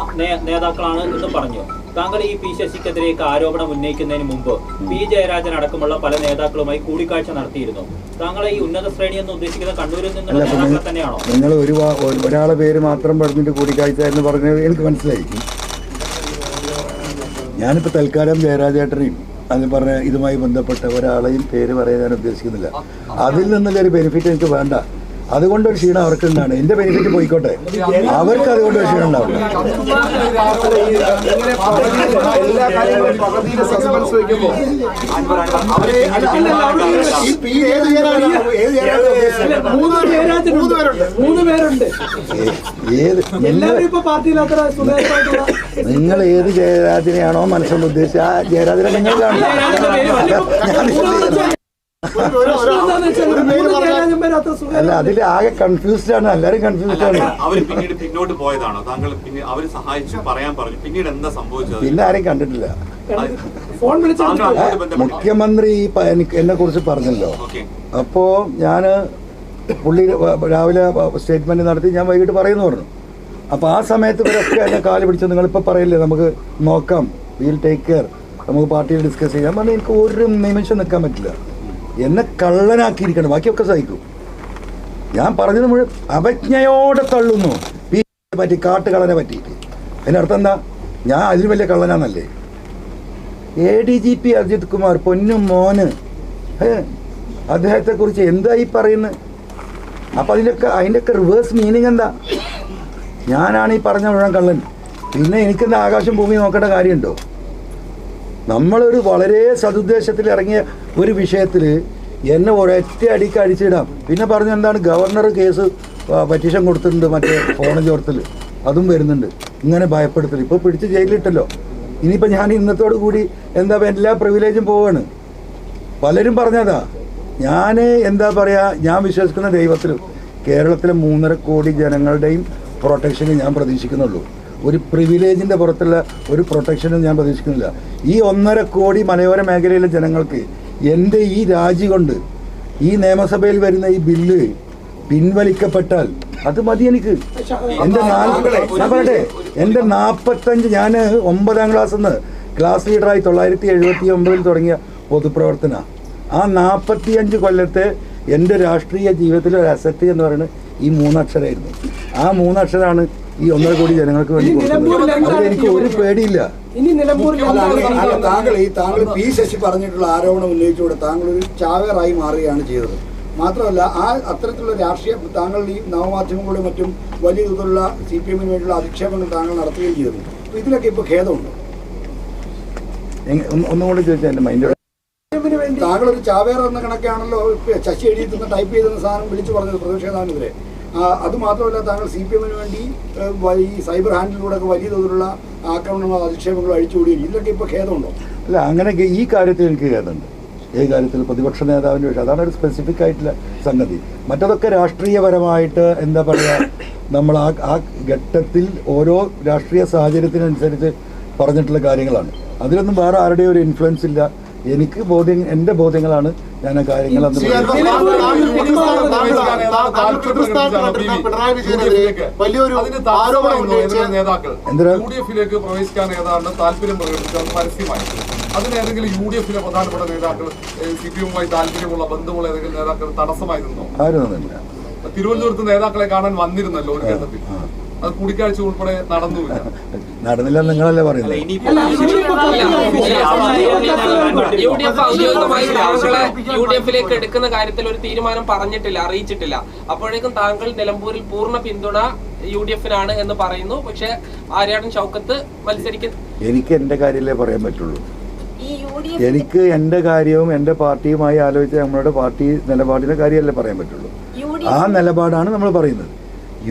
നേതാക്കളാണ് എന്ന് പറഞ്ഞു. താങ്കൾ ഈ P ശശിക്കെതിരേക്ക് ആരോപണം ഉന്നയിക്കുന്നതിന് മുമ്പ് P ജയരാജൻ അടക്കമുള്ള പല നേതാക്കളുമായി കൂടിക്കാഴ്ച നടത്തിയിരുന്നു. താങ്കൾ ഈ ഉന്നത ശ്രേണി എന്ന് ഉദ്ദേശിക്കുന്നത് കണ്ണൂരിൽ നിന്നുള്ള നേതാക്കളെ തന്നെയാണോ? നിങ്ങൾ ഒരാളെ പേര് മാത്രം പറഞ്ഞിട്ട് കൂടിക്കാഴ്ച എന്ന് പറഞ്ഞത് എനിക്ക് മനസ്സിലായി. ഞാനിപ്പോൾ തൽക്കാലം ജയരാജേട്ടനെയും അത് പറഞ്ഞ ഇതുമായി ബന്ധപ്പെട്ട ഒരാളെയും പേര് പറയാൻ ഞാൻ ഉദ്ദേശിക്കുന്നില്ല. അതിൽ നിന്നുള്ള ഒരു ബെനിഫിറ്റ് എനിക്ക് വേണ്ട. അതുകൊണ്ടൊരു ക്ഷീണം അവർക്കുണ്ടാണ്. എൻ്റെ ബെനിഫിറ്റ് പോയിക്കോട്ടെ, അവർക്ക് അതുകൊണ്ടൊരു ക്ഷീണം ഉണ്ടാവില്ല. നിങ്ങൾ ഏത് ജയരാജനെയാണോ മനസ്സിൽ ഉദ്ദേശിച്ചത് ആ ജയരാജനെ നിങ്ങൾ കാണും. അല്ല, അതിൽ ആകെ കൺഫ്യൂസ്ഡ് ആണ്, എല്ലാരും കൺഫ്യൂസ്ഡ് ആണ്. പിന്നെ ആരെയും കണ്ടിട്ടില്ല. മുഖ്യമന്ത്രി എന്നെ കുറിച്ച് പറഞ്ഞല്ലോ. അപ്പോ ഞാന് പുള്ളി രാവിലെ സ്റ്റേറ്റ്മെന്റ് നടത്തി, ഞാൻ വൈകിട്ട് പറയുന്നു പറഞ്ഞു. അപ്പൊ ആ സമയത്ത് ഇവരൊക്കെ എന്നെ കാല് പിടിച്ചു, നിങ്ങളിപ്പോ പറയില്ലേ നമുക്ക് നോക്കാം, വിൽ ടേക്ക് കെയർ, നമുക്ക് പാർട്ടിയിൽ ഡിസ്കസ് ചെയ്യാൻ പറഞ്ഞു. എനിക്ക് ഒരു നിമിഷം നിൽക്കാൻ പറ്റില്ല. എന്നെ കള്ളനാക്കിയിരിക്കണം, ബാക്കിയൊക്കെ സഹിക്കും. ഞാൻ പറഞ്ഞത് മുഴുവൻ അവജ്ഞയോടെ തള്ളുന്നു. പറ്റി കാട്ടുകള്ളനെ പറ്റിയിട്ട് അതിനർത്ഥം എന്താ? ഞാൻ അതിന് വലിയ കള്ളനാന്നല്ലേ? ADGP അജിത് കുമാർ പൊന്നും മോന്, അദ്ദേഹത്തെക്കുറിച്ച് എന്താ ഈ പറയുന്നത്? അപ്പം അതിൻ്റെയൊക്കെ റിവേഴ്സ് മീനിങ് എന്താ? ഞാനാണ് ഈ പറഞ്ഞ മുഴുവൻ കള്ളൻ. പിന്നെ എനിക്കെന്താ ആകാശം ഭൂമി നോക്കേണ്ട കാര്യമുണ്ടോ? നമ്മളൊരു വളരെ സതുദ്ദേശത്തിൽ ഇറങ്ങിയ ഒരു വിഷയത്തിൽ എന്നെ ഒരൊറ്റ അടിക്ക് അടിച്ചിടാം. പിന്നെ പറഞ്ഞ എന്താണ് ഗവർണർ കേസ് പറ്റീഷൻ കൊടുത്തിട്ടുണ്ട്, മറ്റേ ഫോൺ ചോർത്തൽ അതും വരുന്നുണ്ട്. ഇങ്ങനെ ഭയപ്പെടുത്തൽ ഇപ്പോൾ പിടിച്ച് ജയിലിലിട്ടല്ലോ. ഇനിയിപ്പോൾ ഞാൻ ഇന്നത്തോടു കൂടി എന്താ എല്ലാ പ്രിവിലേജും പോവാണ്. പലരും പറഞ്ഞതാ. ഞാൻ എന്താ പറയുക, ഞാൻ വിശ്വസിക്കുന്ന ദൈവത്തിലും കേരളത്തിലെ 3.5 കോടി ജനങ്ങളുടെയും പ്രൊട്ടക്ഷന് ഞാൻ പ്രതീക്ഷിക്കുന്നുള്ളൂ. ഒരു പ്രിവിലേജിൻ്റെ പുറത്തുള്ള ഒരു പ്രൊട്ടക്ഷനും ഞാൻ പ്രതീക്ഷിക്കുന്നില്ല. ഈ 1.5 കോടി മലയോര മേഖലയിലെ ജനങ്ങൾക്ക് എൻ്റെ ഈ രാജി കൊണ്ട് ഈ നിയമസഭയിൽ വരുന്ന ഈ ബില്ല് പിൻവലിക്കപ്പെട്ടാൽ അത് മതി എനിക്ക്. എൻ്റെ 45 ഞാൻ 9ാം ക്ലാസ്സിൽ നിന്ന് ക്ലാസ് ലീഡറായി 1979 തുടങ്ങിയ പൊതുപ്രവർത്തന. ആ 45 കൊല്ലത്തെ എൻ്റെ രാഷ്ട്രീയ ജീവിതത്തിലെ ഒരു അസറ്റ് എന്ന് പറയുന്നത് ഈ 3 അക്ഷരമായിരുന്നു. ആ 3 അക്ഷരമാണ് ഈ 1.5 കോടി ജനങ്ങൾക്ക് വേണ്ടി കൊടുക്കുന്നത്. അത് എനിക്ക് ഒരു പേടിയില്ല. താങ്കൾ പി ശശി പറഞ്ഞിട്ടുള്ള ആരോപണം ഉന്നയിച്ചുകൂടെ താങ്കൾ ഒരു ചാവേറായി മാറുകയാണ് ചെയ്തത്. മാത്രമല്ല അത്തരത്തിലുള്ള രാഷ്ട്രീയ താങ്കൾ ഈ നവമാധ്യമങ്ങളുടെ മറ്റും വലിയ തോതിലുള്ള CPM-ന് വേണ്ടിയുള്ള അധിക്ഷേപങ്ങൾ താങ്കൾ നടത്തുകയും ചെയ്തിരുന്നു. അപ്പോൾ ഇതിലൊക്കെ ഇപ്പോൾ ഖേദമുണ്ട്. ഒന്നുകൂടി ചോദിച്ചാൽ എൻ്റെ മൈൻഡ്. താങ്കൾ ഒരു ചാവേർ എന്ന കണക്കാണല്ലോ ശശി എഴുതിയിട്ടുന്ന ടൈപ്പ് ചെയ്തെന്ന സാധനം വിളിച്ചു പറഞ്ഞത് പ്രതിപക്ഷ നേതാവിനെതിരെ. അതുമാത്രമല്ല താങ്കൾ CPM-ന് വേണ്ടി ഈ സൈബർ ഹാൻഡിലൂടെ ഒക്കെ വലിയ തോതിലുള്ള ആക്രമണങ്ങളോ അധിക്ഷേപങ്ങളോ അഴിച്ചുകൂടി. ഇതിലൊക്കെ ഇപ്പോൾ ഖേദമുണ്ടോ? അല്ല, അങ്ങനെ ഈ കാര്യത്തിൽ എനിക്ക് ഖേദമുണ്ട്. ഈ കാര്യത്തിൽ പ്രതിപക്ഷ നേതാവിൻ്റെ വിഷയം അതാണ് ഒരു സ്പെസിഫിക് ആയിട്ടുള്ള സംഗതി. മറ്റതൊക്കെ രാഷ്ട്രീയപരമായിട്ട് എന്താ പറയുക, നമ്മൾ ആ ഘട്ടത്തിൽ ഓരോ രാഷ്ട്രീയ സാഹചര്യത്തിനനുസരിച്ച് പറഞ്ഞിട്ടുള്ള കാര്യങ്ങളാണ്. അതിലൊന്നും വേറെ ആരുടെയും ഒരു ഇൻഫ്ലുവൻസ് ഇല്ല. എനിക്ക് എൻ്റെ ബോധ്യങ്ങളാണ് ഞാൻ ആ കാര്യങ്ങൾ അന്ന് പിണറായി വിജയനെതിരെ വലിയൊരു ആരോപണം നേതാക്കൾ UDF-ലേക്ക് പ്രവേശിക്കാൻ ഏതാണ്ട് താല്പര്യം പ്രകടിപ്പിച്ചത് പരസ്യമായി. അതിന് ഏതെങ്കിലും UDF-ലെ പ്രധാനപ്പെട്ട നേതാക്കൾ CPM-മായി താല്പര്യമുള്ള ബന്ധമുള്ള ഏതെങ്കിലും നേതാക്കൾ തടസ്സമായി നിന്നോ? ആയിരുന്നില്ല. തിരുവനന്തപുരത്ത് നേതാക്കളെ കാണാൻ വന്നിരുന്നല്ലോ ഒരു ഘട്ടത്തിൽ. അത് കൂടിക്കാഴ്ച ഉൾപ്പെടെ നടന്നില്ല. നിങ്ങളല്ലേ പറയുന്നത്. UDF-ലേക്ക് എടുക്കുന്ന കാര്യത്തിൽ ഒരു തീരുമാനം പറഞ്ഞിട്ടില്ല, അറിയിച്ചിട്ടില്ല. അപ്പോഴേക്കും താങ്കൾ നിലമ്പൂരിൽ പൂർണ്ണ പിന്തുണ UDF-നാണ് എന്ന് പറയുന്നു. പക്ഷെ ആര്യാടൻ ഷൗക്കത്ത് മത്സരിക്കും. എനിക്ക് എൻ്റെ കാര്യമല്ലേ പറയാൻ പറ്റുള്ളൂ. എനിക്ക് എൻ്റെ കാര്യവും എൻ്റെ പാർട്ടിയുമായി ആലോചിച്ച് നമ്മളുടെ പാർട്ടി നിലപാടിൻ്റെ കാര്യമല്ലേ പറയാൻ പറ്റുള്ളൂ. ആ നിലപാടാണ് നമ്മൾ പറയുന്നത്.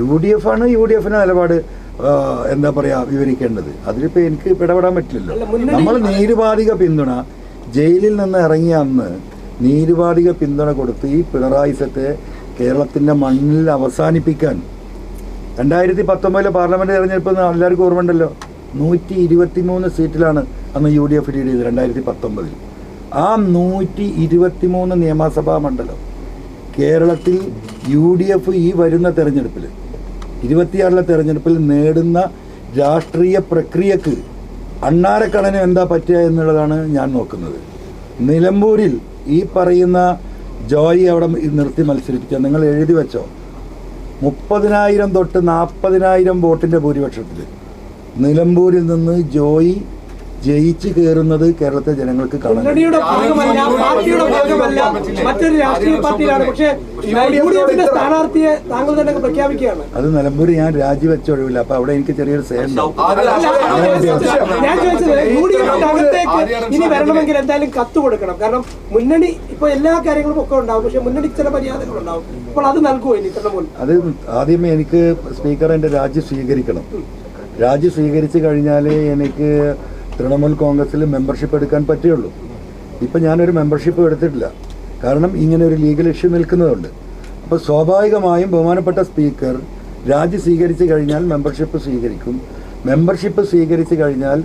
UDF-ആണ് UDF-ന്റെ നിലപാട് എന്താ പറയുക വിവരിക്കേണ്ടത്. അതിലിപ്പോൾ എനിക്ക് ഇടപെടാൻ പറ്റില്ലല്ലോ. നമ്മൾ നിരുപാധിക പിന്തുണ ജയിലിൽ നിന്ന് ഇറങ്ങിയ അന്ന് നിരുപാധിക പിന്തുണ കൊടുത്ത് ഈ പിണറായിസത്തെ കേരളത്തിൻ്റെ മണ്ണിൽ അവസാനിപ്പിക്കാൻ 2019 പാർലമെൻറ്റ് തെരഞ്ഞെടുപ്പ് എല്ലാവർക്കും ഓർമ്മയുണ്ടല്ലോ. 123 സീറ്റിലാണ് അന്ന് UDF ലീഡ് ചെയ്തത് 2019. ആ 123 നിയമസഭാ മണ്ഡലം കേരളത്തിൽ UDF ഈ വരുന്ന തെരഞ്ഞെടുപ്പിൽ 26 തെരഞ്ഞെടുപ്പിൽ നേടുന്ന രാഷ്ട്രീയ പ്രക്രിയക്ക് അണ്ണാരക്കടന് എന്താ പറ്റുക എന്നുള്ളതാണ് ഞാൻ നോക്കുന്നത്. നിലമ്പൂരിൽ ഈ പറയുന്ന ജോയി അവിടെ നിർത്തി മത്സരിപ്പിച്ച നിങ്ങൾ എഴുതി വെച്ചോ, 30,000 തൊട്ട് 40,000 വോട്ടിൻ്റെ ഭൂരിപക്ഷത്തിൽ നിലമ്പൂരിൽ നിന്ന് ജോയി ജയിച്ച് കയറുന്നത് കേരളത്തിലെ ജനങ്ങൾക്ക് കാണാൻ മറ്റൊരു രാഷ്ട്രീയ പാർട്ടിയിലാണ്. പക്ഷേ സ്ഥാനാർത്ഥിയെ താങ്കൾ തന്നെ പ്രഖ്യാപിക്കുകയാണ്. അത് നിലമ്പൂർ ഞാൻ രാജിവെച്ച ഒഴിവില്ല. അപ്പൊ അവിടെ എനിക്ക് ചെറിയൊരു സേണ്ടാവും. ഞാൻ ചോദിച്ചത് UDF-ക്ക് ഇനി വരണമെങ്കിൽ എന്തായാലും കത്ത് കൊടുക്കണം. കാരണം മുന്നണി ഇപ്പൊ എല്ലാ കാര്യങ്ങളും ഒക്കെ ഉണ്ടാവും, പക്ഷെ മുന്നണി ചില മര്യാദകളുണ്ടാവും. അപ്പോൾ അത് നൽകുമോ ഇനി തൃണമൂൽ? അത് ആദ്യമേ എനിക്ക് സ്പീക്കർ എൻ്റെ രാജി സ്വീകരിക്കണം. രാജി സ്വീകരിച്ചു കഴിഞ്ഞാൽ എനിക്ക് തൃണമൂൽ കോൺഗ്രസ്സിൽ മെമ്പർഷിപ്പ് എടുക്കാൻ പറ്റുള്ളൂ. ഇപ്പം ഞാനൊരു മെമ്പർഷിപ്പ് എടുത്തിട്ടില്ല, കാരണം ഇങ്ങനെ ഒരു ലീഗൽ ഇഷ്യൂ നിൽക്കുന്നതുകൊണ്ട്. അപ്പോൾ സ്വാഭാവികമായും ബഹുമാനപ്പെട്ട സ്പീക്കർ രാജി സ്വീകരിച്ചു കഴിഞ്ഞാൽ മെമ്പർഷിപ്പ് സ്വീകരിക്കും. മെമ്പർഷിപ്പ് സ്വീകരിച്ചു കഴിഞ്ഞാൽ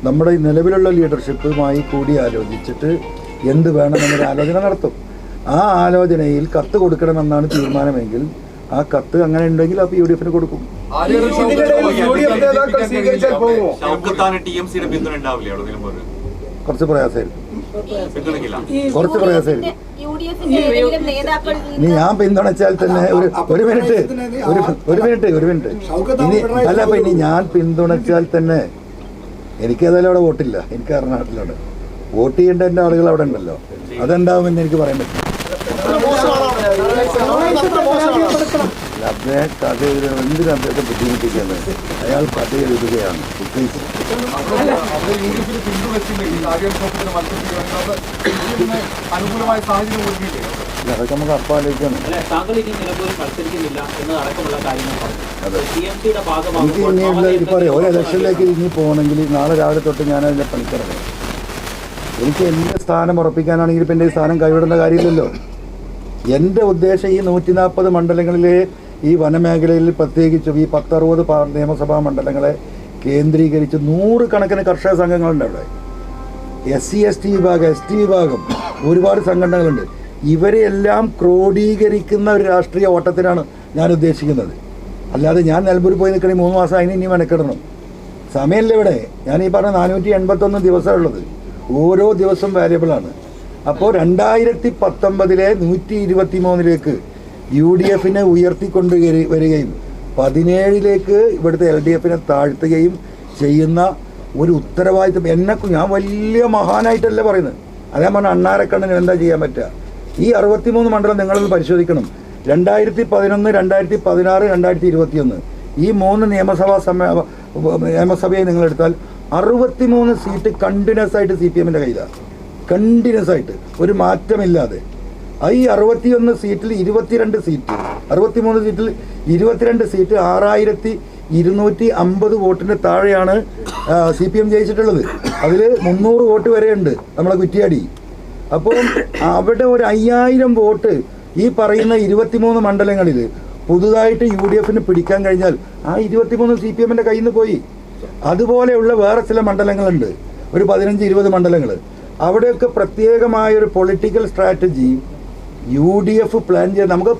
നമ്മുടെ നിലവിലുള്ള ലീഡർഷിപ്പുമായി കൂടി ആലോചിച്ചിട്ട് എന്ത് വേണമെന്നൊരു ആലോചന നടത്തും. ആ ആലോചനയിൽ കത്ത് കൊടുക്കണമെന്നാണ് തീരുമാനമെങ്കിൽ ആ കത്ത് അങ്ങനെ ഉണ്ടെങ്കിൽ അപ്പോൾ UDF-ന് കൊടുക്കും. കുറച്ച് പ്രയാസമായിരിക്കും. ഇനി ഞാൻ പിന്തുണച്ചാൽ തന്നെ ഒരു മിനിറ്റ് ഇനി അല്ല, അപ്പൊ ഇനി ഞാൻ പിന്തുണച്ചാൽ തന്നെ എനിക്ക് ഏതായാലും അവിടെ വോട്ടില്ല. എനിക്ക് കർണാടകത്തിലാണ് വോട്ട് ചെയ്യേണ്ട എൻ്റെ ആളുകൾ അവിടെ ഉണ്ടല്ലോ. അതെന്താവുമെന്ന് എനിക്ക് പറയാൻ പറ്റില്ല. അദ്ദേഹം കഥ എന്തിനും അദ്ദേഹത്തെ ബുദ്ധിമുട്ടിക്കുന്നത്? അയാൾ കഥ എഴുതുകയാണ്. അവിടെ യു.ഡി.എഫിന് പിന്തുണച്ചില്ലെങ്കിൽ ആര്യാടൻ ഷൗക്കത്തിന് മത്സരിക്കുകയാണെങ്കിൽ അനുകൂലമായ സാഹചര്യം ഒരുക്കിയില്ലേ? അതൊക്കെ നമുക്ക് അപ്പാലോചിക്കണം. താങ്കൾ ഇനി നിലമ്പൂരിൽ മത്സരിക്കുന്നില്ല എന്നതടക്കമുള്ള കാര്യങ്ങൾ പറഞ്ഞു. ടിഎംസിയുടെ എനിക്ക് ഇനിയുള്ള ഇപ്പോൾ പറയാം, ഒരു ഇലക്ഷനിലേക്ക് ഇനി പോകണമെങ്കിൽ നാളെ രാവിലെ തൊട്ട് ഞാൻ അതിൻ്റെ പണിക്കിറങ്ങും. എനിക്ക് എൻ്റെ സ്ഥാനം ഉറപ്പിക്കാനാണെങ്കിൽ ഇപ്പം എൻ്റെ ഈ സ്ഥാനം കൈവിടേണ്ട കാര്യമില്ലല്ലോ. എൻ്റെ ഉദ്ദേശം ഈ 140 മണ്ഡലങ്ങളിലെ ഈ വനമേഖലയിൽ പ്രത്യേകിച്ചും ഈ 10-60 നിയമസഭാ മണ്ഡലങ്ങളെ കേന്ദ്രീകരിച്ച് 100 കണക്കിന് കർഷക സംഘങ്ങളുണ്ട് അവിടെ. SC ST വിഭാഗം, ST വിഭാഗം, ഒരുപാട് സംഘടനകളുണ്ട്. ഇവരെല്ലാം ക്രോഡീകരിക്കുന്ന ഒരു രാഷ്ട്രീയ ഓട്ടത്തിനാണ് ഞാൻ ഉദ്ദേശിക്കുന്നത്. അല്ലാതെ ഞാൻ നിലമ്പൂർ പോയി നിൽക്കണമെങ്കിൽ 3 മാസം അതിന് ഇനി മെനക്കിടണം. സമയമല്ല ഇവിടെ. ഞാൻ ഈ പറഞ്ഞ 481 ദിവസമേ ഉള്ളത്. ഓരോ ദിവസം വാരിയബിളാണ്. അപ്പോൾ 2019 123 UDFിനെ ഉയർത്തിക്കൊണ്ട് വരികയും 17 ഇവിടുത്തെ LDFിനെ താഴ്ത്തുകയും ചെയ്യുന്ന ഒരു ഉത്തരവാദിത്വം ഞാൻ വലിയ മഹാനായിട്ടല്ല പറയുന്നത്. അതേ പറഞ്ഞാൽ അണ്ണാരക്കണ്ണന് എന്താ ചെയ്യാൻ പറ്റുക? ഈ 63 മണ്ഡലം നിങ്ങളൊന്ന് പരിശോധിക്കണം. 2011, 2016, 2021 ഈ 3 നിയമസഭയെ നിങ്ങളെടുത്താൽ 63 സീറ്റ് കണ്ടിന്യൂസ് ആയിട്ട് CPMൻ്റെ കയ്യിലാണ്. കണ്ടിന്യൂസ് ആയിട്ട് ഒരു മാറ്റമില്ലാതെ. ഈ 61 സീറ്റിൽ 22 സീറ്റ്, 63 സീറ്റിൽ 22 സീറ്റ് 6250 വോട്ടിന് താഴെയാണ് CPM ജയിച്ചിട്ടുള്ളത്. അതിൽ 300 വോട്ട് വരെയുണ്ട് നമ്മളെ കുറ്റിയാടി. അപ്പോൾ അവിടെ ഒരു 5000 വോട്ട് ഈ പറയുന്ന 23 മണ്ഡലങ്ങളിൽ പുതുതായിട്ട് UDFിന് പിടിക്കാൻ കഴിഞ്ഞാൽ ആ 23 CPMൻ്റെ കയ്യിൽ നിന്ന് പോയി. അതുപോലെയുള്ള വേറെ ചില മണ്ഡലങ്ങളുണ്ട്, ഒരു 15-20 മണ്ഡലങ്ങൾ. അവിടെയൊക്കെ പ്രത്യേകമായൊരു പൊളിറ്റിക്കൽ സ്ട്രാറ്റജി UDF പ്ലാൻ ചെയ്ത് നമുക്ക്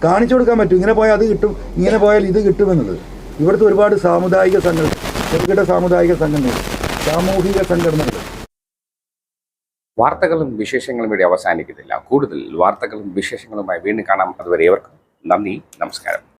കാണിച്ചു കൊടുക്കാൻ പറ്റും. ഇങ്ങനെ പോയാൽ അത് കിട്ടും, ഇങ്ങനെ പോയാൽ ഇത് കിട്ടുമെന്നുള്ളത്. ഇവിടുത്തെ ഒരുപാട് സാമുദായിക സംഘടന, ചെറുകിട സാമുദായിക സംഘടനകൾ, സാമൂഹിക സംഘടനകൾ. വാർത്തകളും വിശേഷങ്ങളും ഇവിടെ അവസാനിക്കുന്നില്ല. കൂടുതൽ വാർത്തകളും വിശേഷങ്ങളുമായി വീണ്ടും കാണാം. അതുവരെ ഏവർക്കും നന്ദി, നമസ്കാരം.